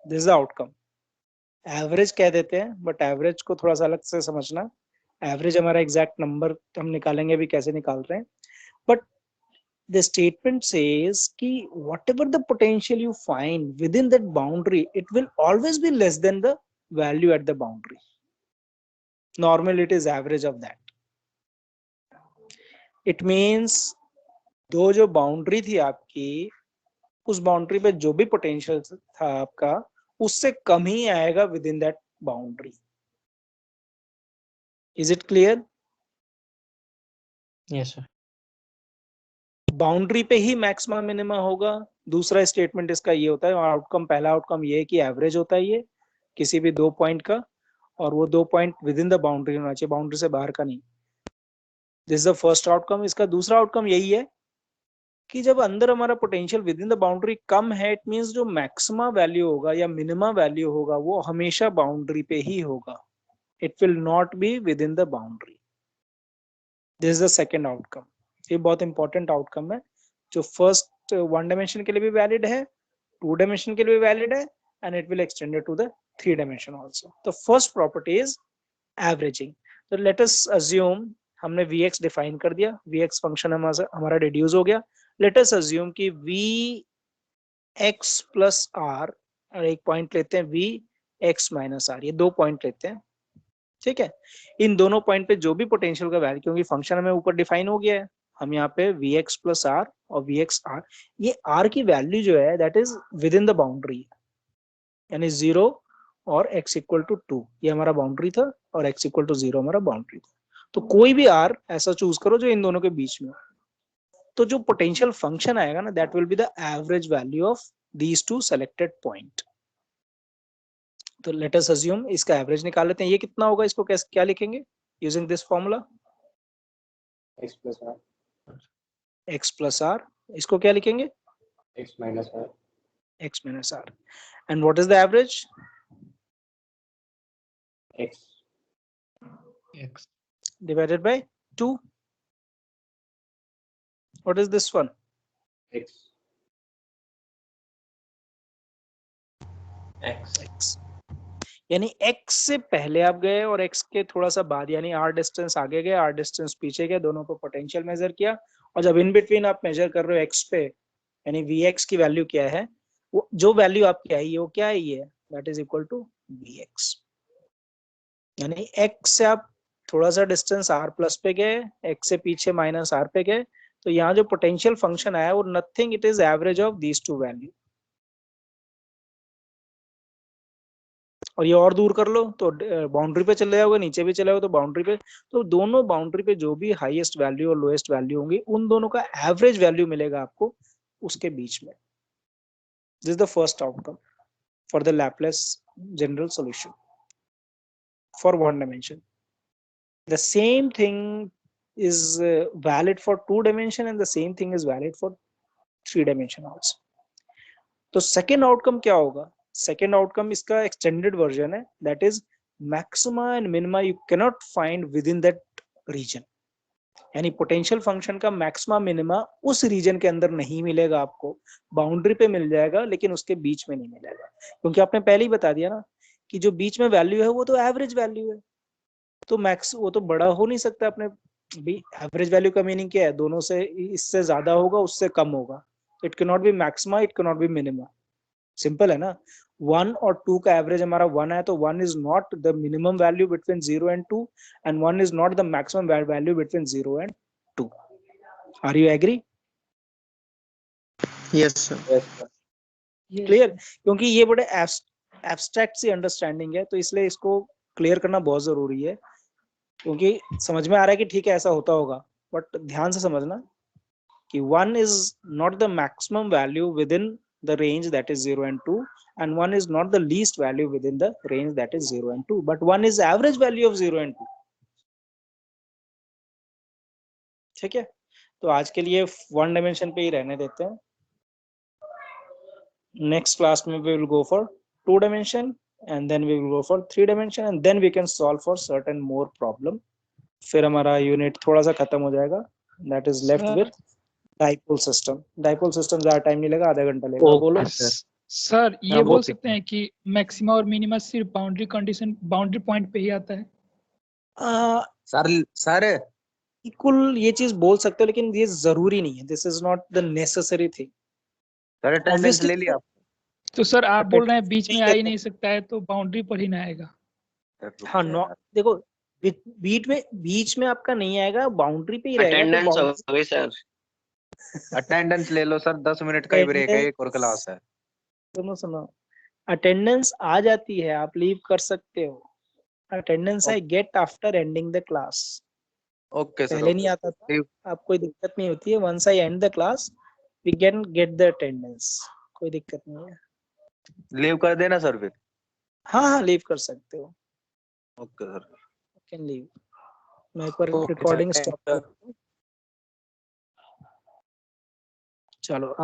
This is outcome. Average कह देते हैं, बट एवरेज को थोड़ा सा अलग से समझना. एवरेज हमारा एग्जैक्ट नंबर हम निकालेंगे अभी कैसे निकाल रहे हैं, बट the statement says कि whatever the potential you find within that boundary, it will always be less than the value at the boundary. Normally it is average of that. It means दो जो boundary थी आपकी, उस boundary पे जो भी potential था आपका, उससे कम ही आएगा with in that boundary. Is it clear? Yes sir. Boundary पे ही मैक्सिमम मिनिमम होगा. दूसरा स्टेटमेंट इसका ये होता है, आउटकम पहला आउटकम ये है कि एवरेज होता है ये किसी भी दो पॉइंट का, और वो दो point within the boundary होना चाहिए, बाउंड्री से बाहर का नहीं. This is the first outcome. इसका दूसरा आउटकम यही है कि जब अंदर हमारा potential within the boundary कम है, इट मींस जो मैक्सिमम वैल्यू होगा या मिनिमम वैल्यू होगा वो हमेशा बाउंड्री पे ही होगा. It will not be with in the boundary. This is the second outcome. ये बहुत इंपॉर्टेंट आउटकम है, जो फर्स्ट 1 डायमेंशन के लिए भी वैलिड है, 2 डायमेंशन के लिए भी वैलिड है, and it will extended to the 3 dimension also. The first property is averaging. तो लेट अस अज्यूम हमने Vx डिफाइन कर दिया, Vx फंक्शन हमारा रिड्यूस हो गया. लेट अस अज्यूम कि Vx प्लस r, और एक पॉइंट लेते हैं Vx माइनस r, ये दो पॉइंट लेते हैं. ठीक है, इन दोनों पॉइंट पे जो भी पोटेंशियल का वैल्यू, क्योंकि फंक्शन हमें ऊपर डिफाइन हो गया है, हम यहाँ पे Vx प्लस r और Vx r, ये r की वैल्यू जो है that is with in the boundary, यानी 0 और x इक्वल टू 2, ये हमारा बाउंड्री था, और x इक्वल टू 0 हमारा बाउंड्री था. तो कोई भी r ऐसा चूज करो जो इन दोनों के बीच में, तो जो पोटेंशियल फंक्शन आएगा ना, that will be the average value of these two selected point. तो लेट अस अज्यूम इसका एवरेज निकाल लेते हैं. ये कितना होगा, इसको कैसे क्या लिखेंगे using this formula, x plus r. x plus r. इसको क्या लिखेंगे, x minus r. x minus r. And what is the average? x. X. Divided by 2. What is this one? x. x. यानी x से पहले आप गए और x के थोड़ा सा बाद, यानी r डिस्टेंस आगे गए, r डिस्टेंस पीछे गए, दोनों को पोटेंशियल मेजर किया, और जब इन बिटवीन आप मेजर कर रहे हो x पे, यानी Vx की वैल्यू क्या है, वो जो वैल्यू आपकी आई है वो क्या आई है, that is equal to Vx. यानी x से आप थोड़ा सा डिस्टेंस r प्लस पे गए, x से पीछे माइनस r पे गए, तो यहाँ जो पोटेंशियल फंक्शन आया वो nothing, it is average of these two value. और ये और दूर कर लो तो बाउंड्री पे चले जाओगे, नीचे भी चले जाओगे तो बाउंड्री पे, तो दोनों बाउंड्री पे जो भी हाईएस्ट वैल्यू और लोएस्ट वैल्यू होंगी, उन दोनों का एवरेज वैल्यू मिलेगा आपको उसके बीच में. This is the first outcome. for the Laplace general solution for one dimension. The same thing is valid for 2 dimension and the same thing is valid for 3 dimension also. तो second outcome क्या होगा? Second outcome इसका extended version है, that is maxima and minima you cannot find within that region. यानी potential function का maxima minima उस reason के अंदर नहीं मिलेगा आपको, बाउंड्री पे मिल जाएगा लेकिन उसके बीच में नहीं मिलेगा, क्योंकि आपने पहले ही बता दिया ना कि जो बीच में वैल्यू है वो तो एवरेज वैल्यू है, तो मैक्स वो तो बड़ा हो नहीं सकता। अपने भी एवरेज वैल्यू का मीनिंग क्या है? दोनों से इससे ज्यादा होगा उससे कम होगा। It can not be maxima, it can not be minima. Simple है ना। 1 और 2 का एवरेज हमारा 1 है, तो 1 is not the minimum value between 0 and 2 and 1 is not the maximum value between 0 and 2. Are you agree? Yes sir. Clear? क्योंकि ये बड़े एब्स्ट्रैक्ट सी अंडरस्टैंडिंग है, तो इसलिए इसको क्लियर करना बहुत जरूरी है, क्योंकि समझ में आ रहा है कि ठीक है ऐसा होता होगा, बट ध्यान से समझना कि 1 is not the maximum value within the range that is 0 and 2 and 1 is not the least value within the range that is 0 and 2, but 1 is average value of 0 and 2. ठीक है, तो आज के लिए 1 डायमेंशन पे ही रहने देते हैं। नेक्स्ट क्लास में we will go for 2 dimension and then we will go for 3 dimension and then we can solve for certain more problem. फिर हमारा यूनिट थोड़ा सा खत्म हो जाएगा, that is left with dipole system. Dipole system ज्यादा time नहीं लेगा, आधा घंटा लेगा। बोलो सर ये बोल सकते हैं कि मैक्सिमा और मिनिमा सिर्फ बाउंड्री कंडीशन, बाउंड्री पॉइंट पे ही आता है? सर बिल्कुल ये चीज बोल सकते हो, लेकिन ये जरूरी नहीं है। This is not the necessary thing. Sir attendance ले लिया? तो सर आप बोल रहे हैं बीच में आ ही नहीं सकता है, तो बाउंड्री पर ही ना आएगा? हाँ, देखो बीच में आपका नहीं आएगा, बाउंड्री पे ही रहेगा। अटेंडेंस हो गई सर। अटेंडेंस ले लो सर, 10 मिनट का ही ब्रेक है, एक और क्लास है। सुनो, अटेंडेंस आ जाती है, आप लीव कर सकते हो। Attendance I get after ending the class. Okay sir, पहले नहीं आता था, आप कोई दिक्कत नहीं होती है। Once I end the class we can get the attendance, कोई दिक्कत नहीं है। लीव कर देना सर फिर। हाँ, लीव कर सकते हो। Okay sir, can leave. मैं एक बार रिकॉर्डिंग स्टॉप कर दूं। चलो आप